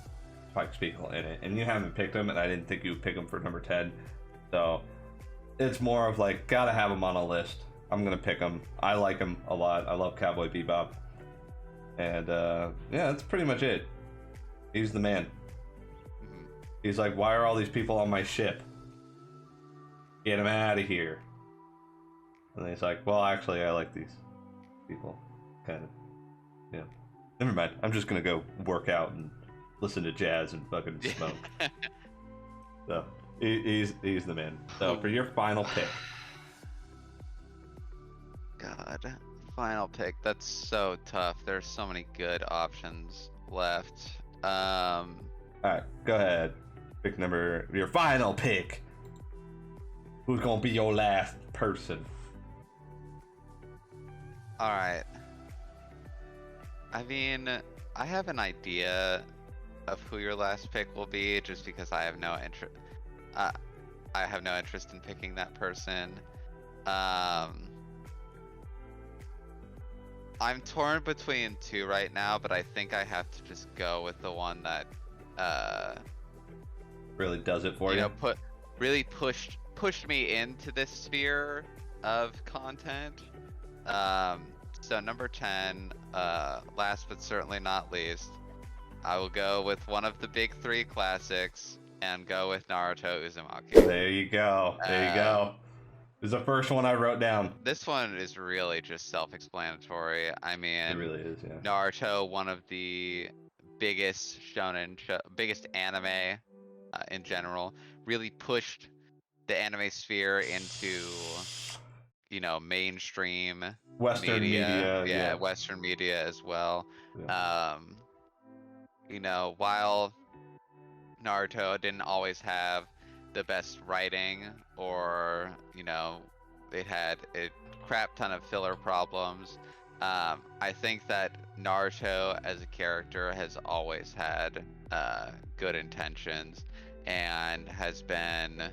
Speaker 1: Spike Spiegel in it, and you haven't picked him, and I didn't think you would pick him for number 10. So it's more of like, gotta have him on a list. I'm gonna pick him. I like him a lot. I love Cowboy Bebop, and yeah, that's pretty much it. He's the man. He's like, why are all these people on my ship? Get him out of here. And then he's like, well, actually, I like these people, kind of. Yeah. Never mind. I'm just gonna go work out and listen to jazz and fucking smoke. So he's the man. So for your final pick.
Speaker 2: God, final pick. That's so tough. There's so many good options left.
Speaker 1: All right, go ahead. Pick your final pick. Who's gonna be your last person?
Speaker 2: All right. I mean, I have an idea of who your last pick will be, just because I have no interest. I have no interest in picking that person. I'm torn between two right now, but I think I have to just go with the one that
Speaker 1: really does it for you.
Speaker 2: Really pushed me into this sphere of content. So number 10, last but certainly not least, I will go with one of the big 3 classics and go with Naruto Uzumaki.
Speaker 1: There you go. There you go. This is the first one I wrote down.
Speaker 2: This one is really just self-explanatory. I mean,
Speaker 1: it really is, yeah.
Speaker 2: Naruto, one of the biggest biggest anime in general, really pushed the anime sphere into, mainstream
Speaker 1: Western media.
Speaker 2: Yeah, Western media as well.
Speaker 1: Yeah.
Speaker 2: While Naruto didn't always have the best writing, or it had a crap ton of filler problems, I think that Naruto as a character has always had good intentions and has been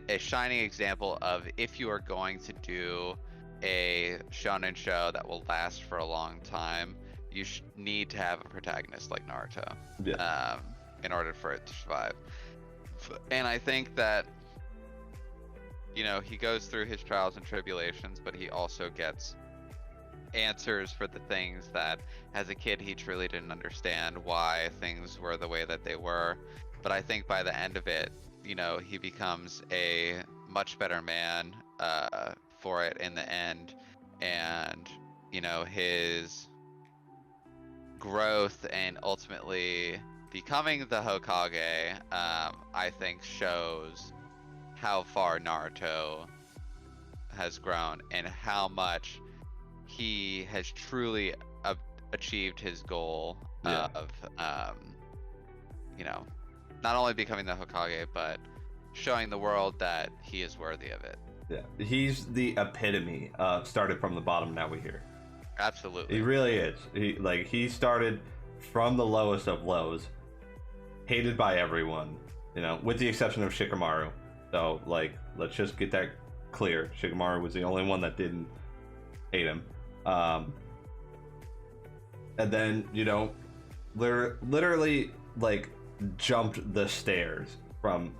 Speaker 2: a shining example of, if you are going to do a shonen show that will last for a long time, you need to have a protagonist like Naruto, in order for it to survive. And I think that he goes through his trials and tribulations, but he also gets answers for the things that as a kid he truly didn't understand why things were the way that they were. But I think by the end of it, he becomes a much better man for it in the end. And his growth and ultimately becoming the Hokage, I think shows how far Naruto has grown and how much he has truly achieved his goal of not only becoming the Hokage, but showing the world that he is worthy of it.
Speaker 1: Yeah, he's the epitome of started from the bottom, now we're here.
Speaker 2: Absolutely.
Speaker 1: He really is. He started from the lowest of lows, hated by everyone, with the exception of Shikamaru. So, let's just get that clear. Shikamaru was the only one that didn't hate him. And then, literally, jumped the stairs from,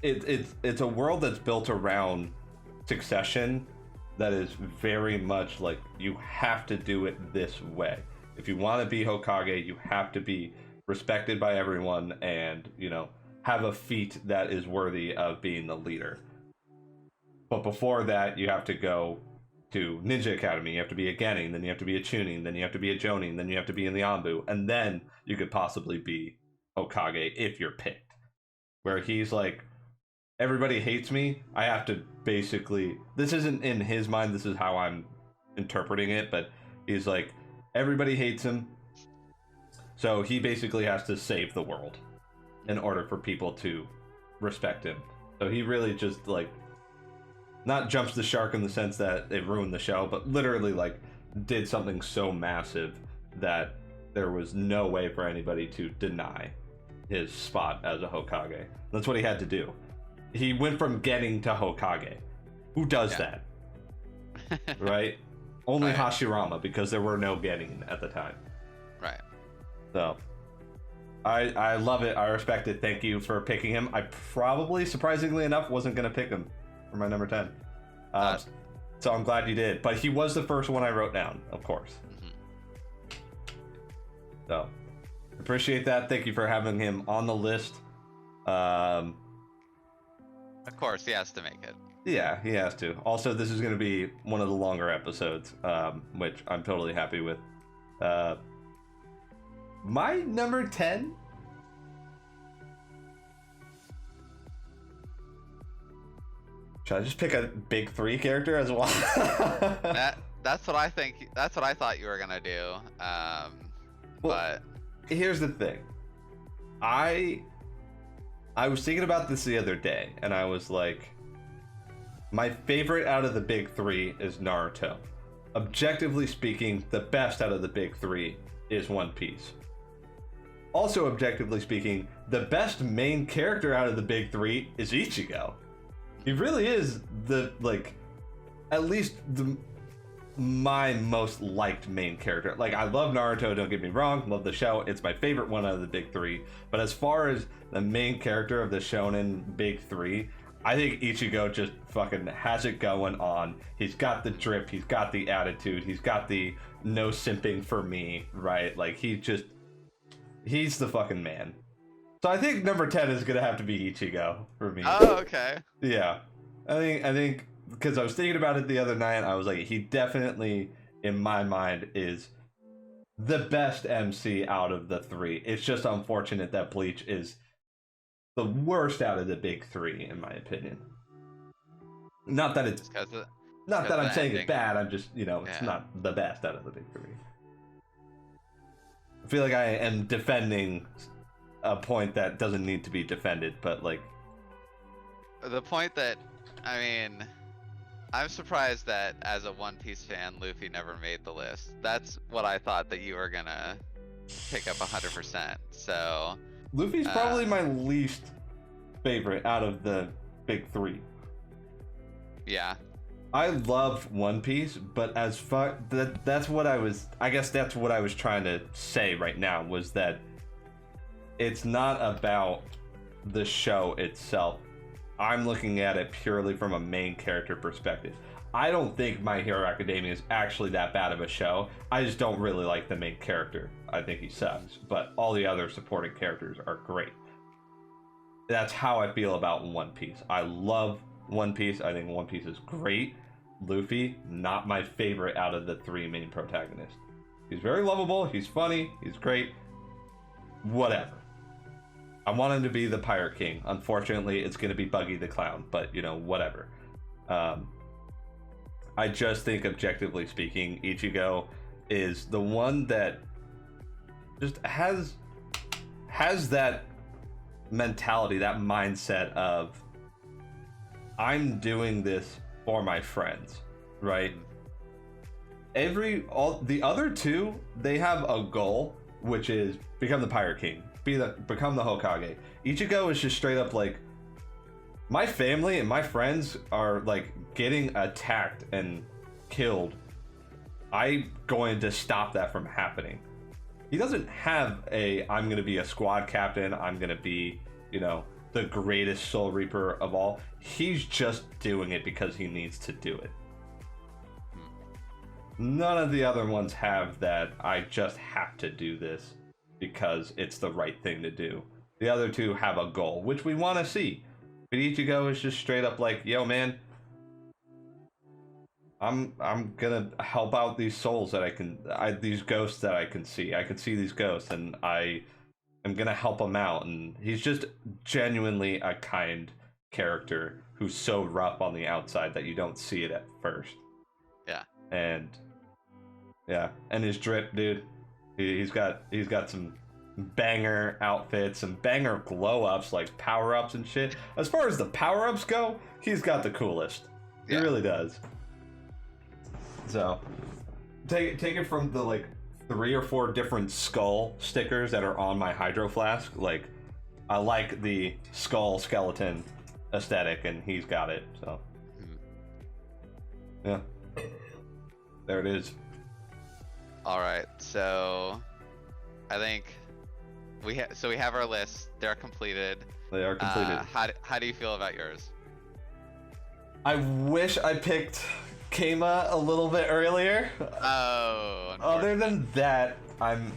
Speaker 1: it's a world that's built around succession that is very much you have to do it this way. If you want to be Hokage, you have to be respected by everyone and, have a feat that is worthy of being the leader. But before that, you have to go to Ninja Academy. You have to be a Genin, then you have to be a Chunin, then you have to be a Jonin, then you have to be in the Anbu, and then you could possibly be Hokage if you're picked. Where he's like, everybody hates me. I have to basically, this isn't in his mind, this is how I'm interpreting it, but he's like, everybody hates him. So he basically has to save the world in order for people to respect him. So he really just like, not jumps the shark in the sense that it ruined the show, but literally like did something so massive that there was no way for anybody to deny his spot as a Hokage. That's what he had to do. He went from Genin to Hokage. Who does that? Right? Only Hashirama, because there were no Genin at the time.
Speaker 2: Right.
Speaker 1: So I love it. I respect it. Thank you for picking him. I probably, surprisingly enough, wasn't going to pick him for my number 10. So I'm glad you did. But he was the first one I wrote down, of course. So appreciate that. Thank you for having him on the list.
Speaker 2: Of course, he has to make it.
Speaker 1: Yeah, he has to. Also, this is going to be one of the longer episodes, which I'm totally happy with. My number 10? Should I just pick a big 3 character as well?
Speaker 2: That's what I think. That's what I thought you were gonna do. But
Speaker 1: here's the thing. I was thinking about this the other day, and I was like, my favorite out of the big 3 is Naruto. Objectively speaking, the best out of the big 3 is One Piece. Also, objectively speaking, the best main character out of the big 3 is Ichigo. He really is the, like, at least my most liked main character. Like, I love Naruto, don't get me wrong, love the show, it's my favorite one out of the big 3, but as far as the main character of the shonen big 3, I think Ichigo just fucking has it going on. He's got the drip, he's got the attitude, he's got the no simping for me, right? Like, he's the fucking man. So I think number 10 is gonna have to be Ichigo for me.
Speaker 2: Oh, okay.
Speaker 1: Yeah, I think because I was thinking about it the other night, I was like, he definitely, in my mind, is the best MC out of the 3. It's just unfortunate that Bleach is the worst out of the big 3, in my opinion. Not that it's not that I'm saying it's bad. I'm just, it's not the best out of the big 3. I feel like I am defending a point that doesn't need to be defended, but like
Speaker 2: the point that, I mean, I'm surprised that as a One Piece fan, Luffy never made the list. That's what I thought that you were gonna pick up 100%. So
Speaker 1: Luffy's probably my least favorite out of the big 3.
Speaker 2: Yeah.
Speaker 1: I love One Piece, but as far that's what I was trying to say right now, was that it's not about the show itself. I'm looking at it purely from a main character perspective. I don't think My Hero Academia is actually that bad of a show. I just don't really like the main character. I think he sucks, but all the other supporting characters are great. That's how I feel about One Piece. I love One Piece. I think One Piece is great. Luffy, not my favorite out of the 3 main protagonists. He's very lovable, he's funny, he's great. Whatever. I want him to be the Pirate King. Unfortunately, it's going to be Buggy the Clown, but whatever. I just think, objectively speaking, Ichigo is the one that just has that mentality, that mindset of, I'm doing this for my friends, right? All the other 2, they have a goal, which is become the Pirate King, become the Hokage. Ichigo is just straight up like, my family and my friends are like getting attacked and killed. I'm going to stop that from happening. He doesn't have I'm going to be a squad captain, I'm going to be, the greatest Soul Reaper of all. He's just doing it because he needs to do it. None of the other ones have that, I just have to do this because it's the right thing to do. The other 2 have a goal, which we want to see. But Ichigo is just straight up like, yo man, I'm gonna help out these souls that these ghosts that I can see. I can see these ghosts, and I am gonna help him out. And he's just genuinely a kind character who's so rough on the outside that you don't see it at first.
Speaker 2: Yeah.
Speaker 1: And yeah, and his drip, dude. He's got some banger outfits, some banger glow ups, like power ups and shit. As far as the power ups go, he's got the coolest. He really does. So take it from the like 3 or 4 different skull stickers that are on my hydro flask. Like, I like the skull skeleton aesthetic, and he's got it. So yeah, there it is.
Speaker 2: All right, so I think we have our list. They're completed.
Speaker 1: They are completed.
Speaker 2: How do you feel about yours?
Speaker 1: I wish I picked Kama a little bit earlier.
Speaker 2: Oh.
Speaker 1: Other than that, I'm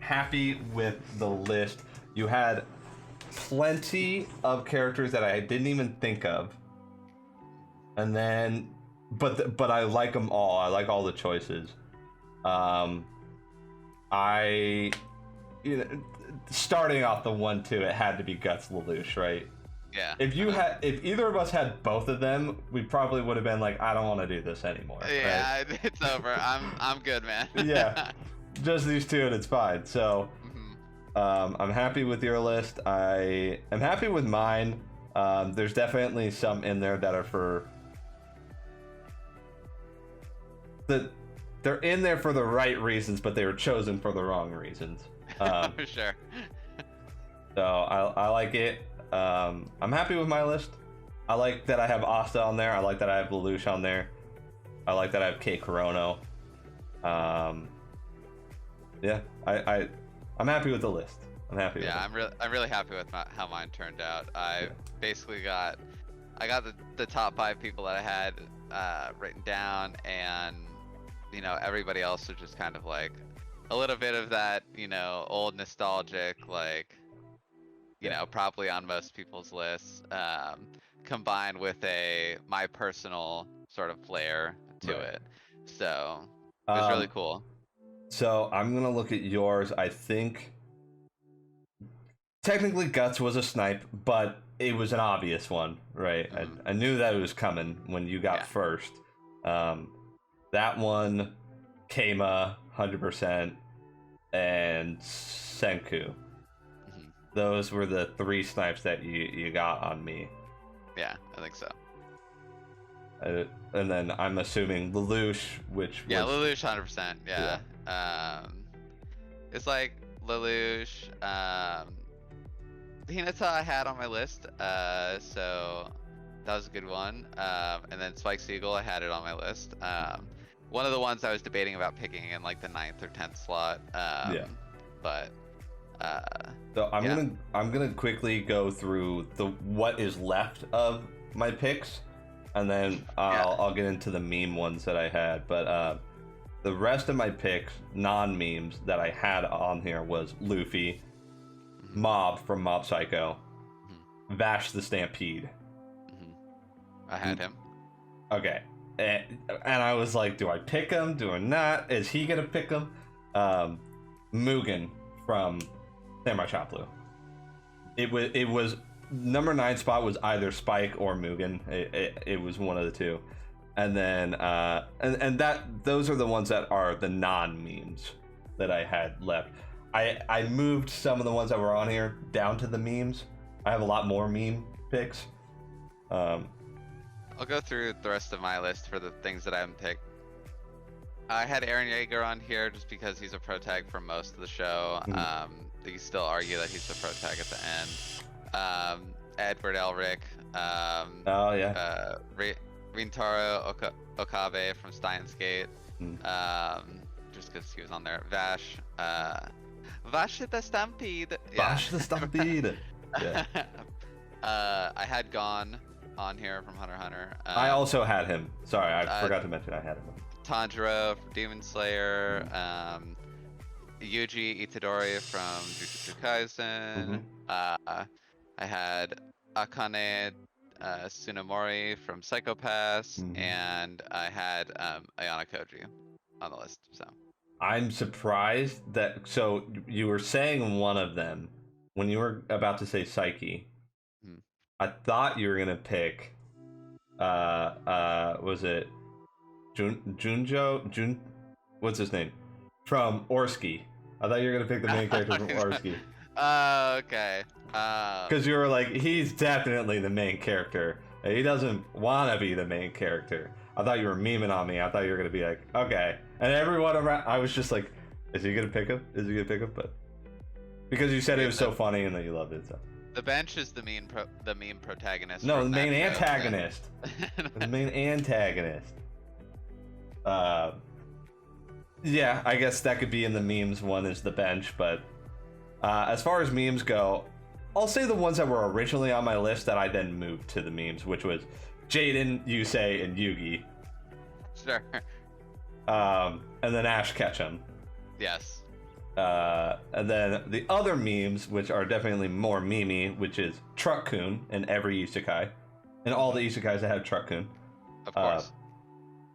Speaker 1: happy with the list. You had plenty of characters that I didn't even think of, and then, but I like them all. I like all the choices. Starting off the 1-2, it had to be Guts Lelouch, right?
Speaker 2: Yeah.
Speaker 1: If either of us had both of them, we probably would have been like, I don't want to do this anymore.
Speaker 2: Yeah,
Speaker 1: right?
Speaker 2: It's over. I'm good, man.
Speaker 1: Yeah, just these two and it's fine. So, I'm happy with your list. I am happy with mine. There's definitely some in there that are they're in there for the right reasons, but they were chosen for the wrong reasons.
Speaker 2: For sure.
Speaker 1: So I like it. I'm happy with my list. I like that I have Asta on there. I like that I have Lelouch on there. I like that I have K Corono. Yeah, I'm happy with the list. I'm happy.
Speaker 2: Yeah,
Speaker 1: with it.
Speaker 2: I'm really happy with how mine turned out. I basically got the top 5 people that I had written down, and everybody else was just kind of like a little bit of that old nostalgic, like probably on most people's lists, combined with my personal sort of flair to it. So it was really cool.
Speaker 1: So I'm gonna look at yours. I think technically Guts was a snipe, but it was an obvious one, right? I knew that it was coming when you got first. That one, Kama, 100%, and Senku. Those were the 3 snipes that you got on me.
Speaker 2: Yeah, I think so.
Speaker 1: And then I'm assuming Lelouch, which was...
Speaker 2: Lelouch 100%. Yeah. It's like Lelouch. Hinata I had on my list, so that was a good one. And then Spike Siegel, I had it on my list. One of the ones I was debating about picking in like the 9th or 10th slot. But
Speaker 1: so I'm gonna quickly go through what is left of my picks, and then I'll get into the meme ones that I had. But the rest of my picks, non-memes that I had on here, was Luffy, Mob from Mob Psycho, Vash the Stampede.
Speaker 2: I had him.
Speaker 1: Okay. And I was like, do I pick him? Do I not? Is he gonna pick him? Mugen from Samurai Champloo. It was number 9 spot was either Spike or Mugen. It was one of the two. And then and those are the ones that are the non-memes that I had left. I moved some of the ones that were on here down to the memes. I have a lot more meme picks.
Speaker 2: I'll go through the rest of my list for the things that I haven't picked. I had Eren Yeager on here just because he's a protag for most of the show. You can still argue that he's the protag at the end. Edward Elric. Rintaro Okabe from Steins Gate. Just because he was on there. Vash. Vash the Stampede.
Speaker 1: Vash the Stampede. Yeah.
Speaker 2: I had Gon on here from Hunter x Hunter.
Speaker 1: I also had him. Sorry, I forgot to mention I had him.
Speaker 2: Tanjiro from Demon Slayer. Yuji Itadori from Jujutsu Kaisen. I had Akane Tsunemori from Psychopaths,
Speaker 1: Mhm.
Speaker 2: and I had Ayana Koji on the list. So
Speaker 1: I'm surprised that. So you were saying one of them when you were about to say Psyche.
Speaker 2: hmm.
Speaker 1: I thought you were gonna pick. Was it Jun? What's his name? From Orsky. I thought you were gonna pick the main character from Orsky.
Speaker 2: Okay.
Speaker 1: Because you were like, he's definitely the main character. And he doesn't want to be the main character. I thought you were memeing on me. I thought you were gonna be like, okay. And everyone around, I was just like, is he gonna pick him? Is he gonna pick him? But because you said it was so funny and that you loved it, so.
Speaker 2: The bench is the meme protagonist.
Speaker 1: No, the
Speaker 2: from
Speaker 1: main
Speaker 2: that show,
Speaker 1: antagonist. The main antagonist. Yeah, I guess that could be in the memes. One is the bench, but as far as memes go, I'll say the ones that were originally on my list that I then moved to the memes, which was Jaden, Yusei, and Yugi.
Speaker 2: Sure.
Speaker 1: And then Ash Ketchum.
Speaker 2: Yes.
Speaker 1: And then the other memes, which are definitely more memey, which is Truck-kun in every isekai, and all the isekais that have Truck-kun.
Speaker 2: Of course.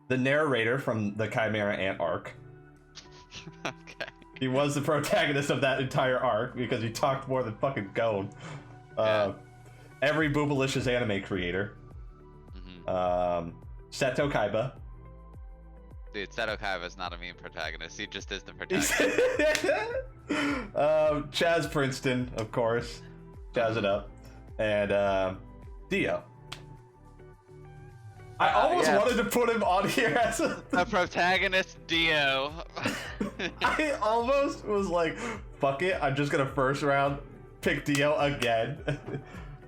Speaker 1: The narrator from the Chimera Ant arc.
Speaker 2: Okay.
Speaker 1: He was the protagonist of that entire arc because he talked more than fucking Gon. Every Boobalicious anime creator.
Speaker 2: Mm-hmm.
Speaker 1: Seto Kaiba.
Speaker 2: Dude, Seto Kaiba is not a meme protagonist. He just is the protagonist.
Speaker 1: Chaz Princeton, of course. Chaz it up. And Dio. I almost wanted to put him on here as a
Speaker 2: protagonist, Dio.
Speaker 1: I almost was like, fuck it, I'm just gonna first round pick Dio again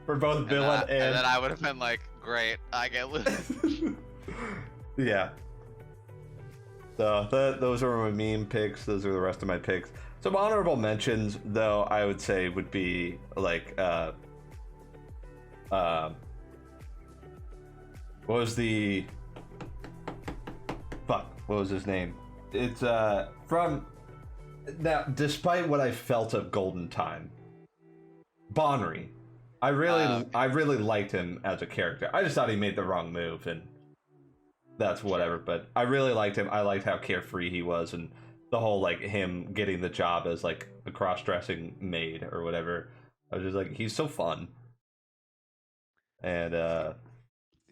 Speaker 1: for both villain
Speaker 2: and then I would have been like, great, I get loose.
Speaker 1: Yeah. So those are my meme picks. Those are the rest of my picks. Some honorable mentions, though, I would say would be like what was the fuck? What was his name? It's from now. Despite what I felt of Golden Time, Bonri, I really liked him as a character. I just thought he made the wrong move, and that's whatever. But I really liked him. I liked how carefree he was, and the whole like him getting the job as like a cross-dressing maid or whatever. I was just like, he's so fun. And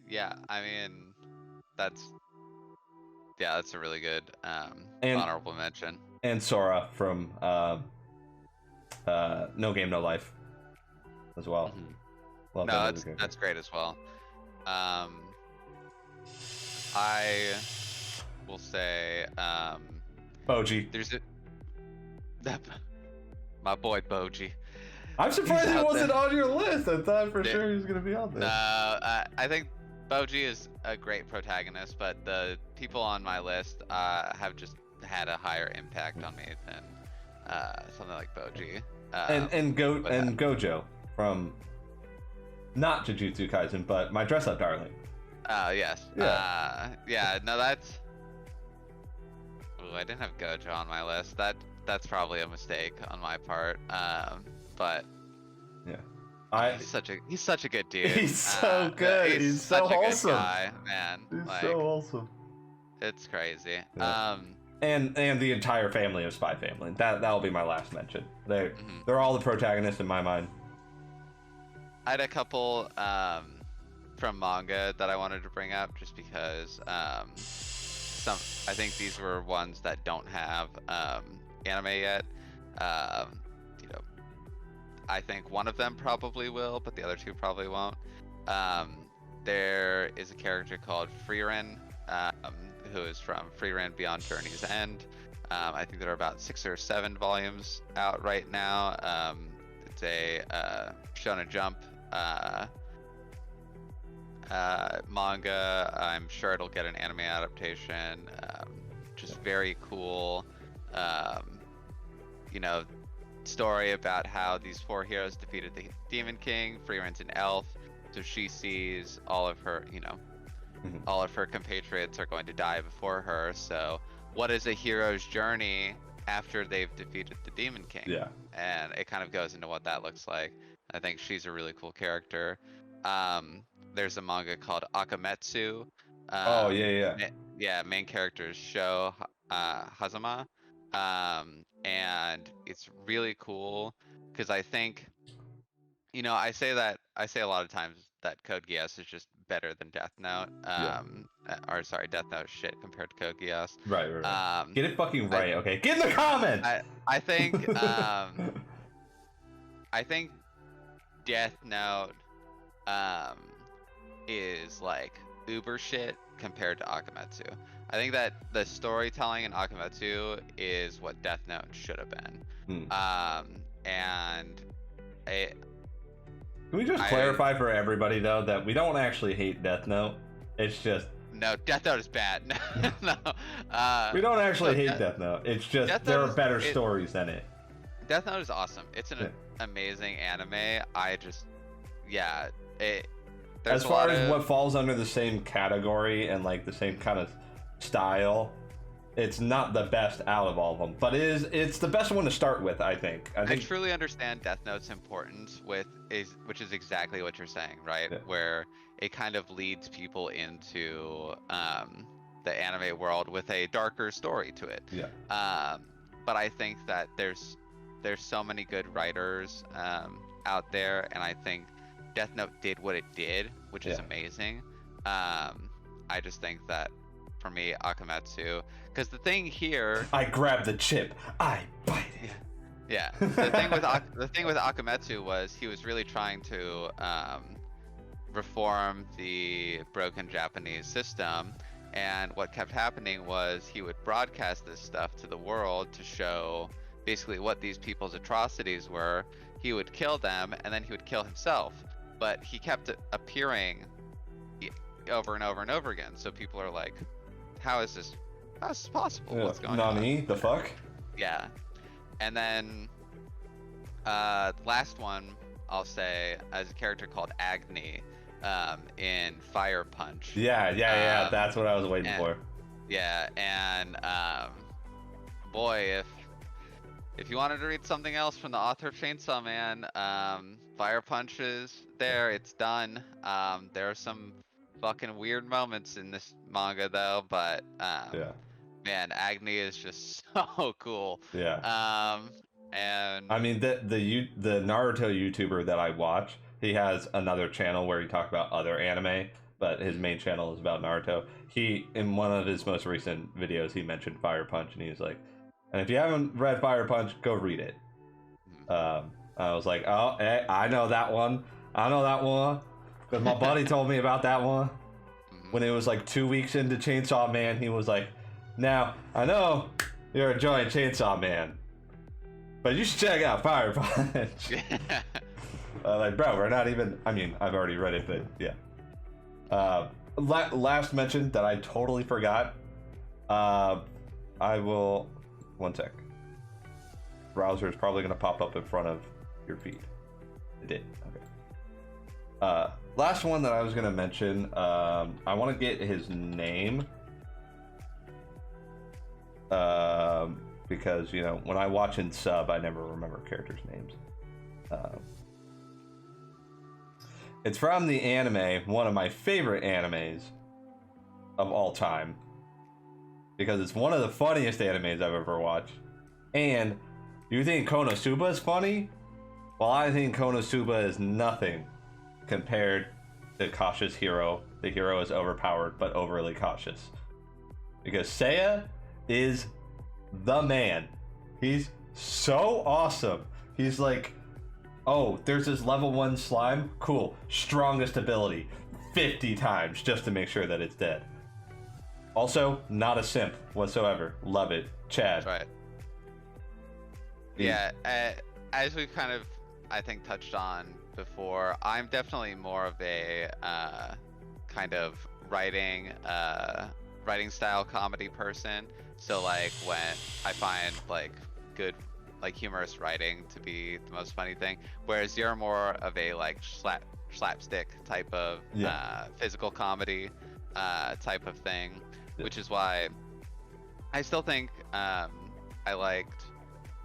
Speaker 2: yeah, I mean, that's a really good honorable mention.
Speaker 1: And Sora from No Game No Life as well.
Speaker 2: Mm-hmm. No, that's great as well. I will say
Speaker 1: Boji.
Speaker 2: There's my boy Boji.
Speaker 1: I'm surprised he wasn't on your list. I thought for sure he was gonna be on there.
Speaker 2: No, I think Boji is a great protagonist, but the people on my list have just had a higher impact on me than something like Boji.
Speaker 1: And Gojo from not Jujutsu Kaisen, but My Dress Up Darling.
Speaker 2: Yes. Yeah. No, that's. Ooh, I didn't have Gojo on my list. That's probably a mistake on my part. But
Speaker 1: yeah,
Speaker 2: he's such a good dude.
Speaker 1: He's so good. He's so wholesome.
Speaker 2: Good guy, man.
Speaker 1: He's so wholesome.
Speaker 2: It's crazy.
Speaker 1: Yeah. And the entire family of Spy Family. That'll be my last mention. They're all the protagonists in my mind.
Speaker 2: I had a couple from manga that I wanted to bring up just because I think these were ones that don't have anime yet. I think one of them probably will, but the other two probably won't. There is a character called Frieren, who is from Frieren Beyond Journey's End. I think there are about 6 or 7 volumes out right now. It's a Shonen Jump manga. I'm sure it'll get an anime adaptation. Just very cool. Story about how these 4 heroes defeated the Demon King. Frieren's an elf, so she sees all of her, all of her compatriots are going to die before her. So, what is a hero's journey after they've defeated the Demon King?
Speaker 1: Yeah.
Speaker 2: And it kind of goes into what that looks like. I think she's a really cool character. there's a manga called Akametsu.
Speaker 1: Oh yeah.
Speaker 2: Yeah, main character is Sho Hazama, and it's really cool because I think, I say a lot of times that Code Geass is just better than Death Note.
Speaker 1: Yeah.
Speaker 2: Or sorry, Death Note is shit compared to Code Geass.
Speaker 1: Right. Get it fucking
Speaker 2: I
Speaker 1: right, okay? Get in the comments.
Speaker 2: I think I think Death Note um is like uber shit compared to Akametsu. I think that the storytelling in Akametsu is what Death Note should have been. And it,
Speaker 1: Can we just clarify for everybody though that we don't actually hate Death Note? It's just
Speaker 2: no, Death Note is bad. No,
Speaker 1: we don't actually hate Death Note. It's just there are better stories than it.
Speaker 2: Death Note is awesome. It's an amazing anime.
Speaker 1: As far as what falls under the same category and like the same kind of style, it's not the best out of all of them, but it's the best one to start with, I think.
Speaker 2: I truly understand Death Note's importance which is exactly what you're saying, right?
Speaker 1: Yeah.
Speaker 2: Where it kind of leads people into the anime world with a darker story to it.
Speaker 1: Yeah.
Speaker 2: But I think that there's so many good writers out there, and I think Death Note did what it did, which is amazing. I just think that for me, Akametsu, because the thing here,
Speaker 1: I grab the chip, I bite it.
Speaker 2: Yeah. The thing with Akametsu was he was really trying to reform the broken Japanese system, and what kept happening was he would broadcast this stuff to the world to show basically what these people's atrocities were. He would kill them, and then he would kill himself. But he kept appearing over and over and over again. So people are like, how is this possible? What's going on?
Speaker 1: Nani? The fuck?
Speaker 2: Yeah. And then the last one I'll say is a character called Agni in Fire Punch.
Speaker 1: Yeah. That's what I was waiting for.
Speaker 2: Yeah, and boy, if you wanted to read something else from the author of Chainsaw Man, Fire Punch is there. It's done. There are some fucking weird moments in this manga though, but man, Agni is just so cool.
Speaker 1: Yeah.
Speaker 2: And
Speaker 1: I mean, the Naruto YouTuber that I watch, he has another channel where he talks about other anime, but his main channel is about Naruto. He, in one of his most recent videos, he mentioned Fire Punch, and he's like, and if you haven't read Fire Punch, go read it. I was like, oh, hey, I know that one. Because my buddy told me about that one. When it was like 2 weeks into Chainsaw Man, he was like, now, I know you're enjoying Chainsaw Man, but you should check out Fire Punch. Like, bro, we're not even, I mean, I've already read it, but yeah. Last mention that I totally forgot. I will, one sec. Browser is probably going to pop up in front of your feed. It did, okay. Last one that I was going to mention, I want to get his name. Because, you know, when I watch in sub, I never remember characters' names. It's from the anime, one of my favorite animes of all time. Because it's one of the funniest animes I've ever watched. And you think Konosuba is funny? Well, I think Konosuba is nothing compared to Cautious Hero. The hero is overpowered, but overly cautious. Because Seiya is the man. He's so awesome. He's like, oh, there's this level 1 slime? Cool. Strongest ability. 50 times just to make sure that it's dead. Also, not a simp whatsoever. Love it. Chad.
Speaker 2: Right. Yeah, as we've kind of, I think, touched on before, I'm definitely more of a kind of writing style comedy person. So like when I find like good, like humorous writing to be the most funny thing, whereas you're more of a like slapstick type of physical comedy type of thing, which is why I still think I liked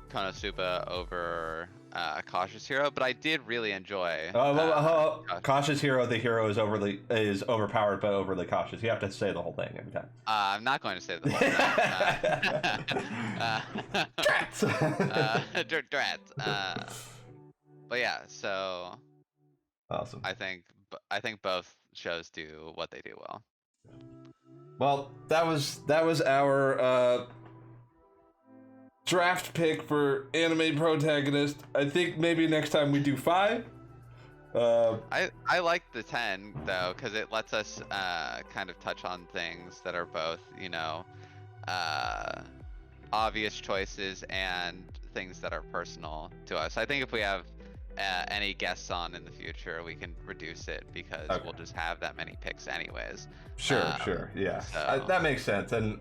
Speaker 2: Konosuba over Cautious Hero, but I did really enjoy.
Speaker 1: Cautious Hero. The hero is overpowered but overly cautious. You have to say the whole thing every time.
Speaker 2: I'm not going to say the whole thing. Drat. But yeah, so
Speaker 1: awesome.
Speaker 2: I think both shows do what they do well.
Speaker 1: Well, that was our draft pick for anime protagonist. I think maybe next time we do 5.
Speaker 2: I like the 10 though, because it lets us kind of touch on things that are both, you know, obvious choices and things that are personal to us. I think if we have any guests on in the future, we can reduce it because we'll just have that many picks anyways.
Speaker 1: Sure, yeah,
Speaker 2: so...
Speaker 1: that makes sense. And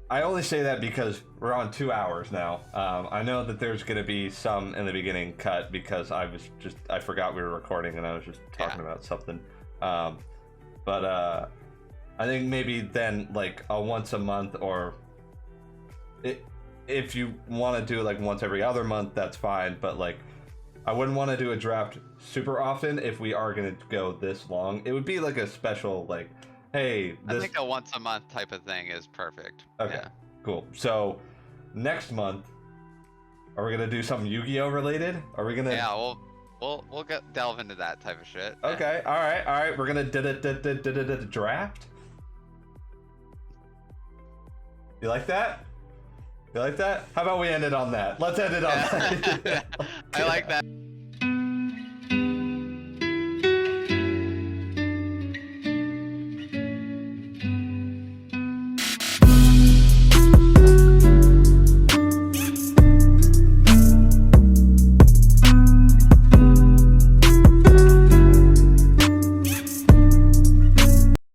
Speaker 1: I only say that because we're on 2 hours now. I know that there's going to be some in the beginning cut because I forgot we were recording and I was just talking about something. But I think maybe then like a once a month, or if you want to do like once every other month, that's fine. But like, I wouldn't want to do a draft super often if we are going to go this long. It would be like a special, like, hey,
Speaker 2: I think a once a month type of thing is perfect.
Speaker 1: Okay,
Speaker 2: yeah.
Speaker 1: Cool. So next month, are we gonna do something Yu-Gi-Oh related? Are we gonna?
Speaker 2: Yeah, we'll delve into that type of shit.
Speaker 1: Okay. All right. We're gonna draft. You like that? You like that? How about we end it on that? Let's end it on that.
Speaker 2: I like that.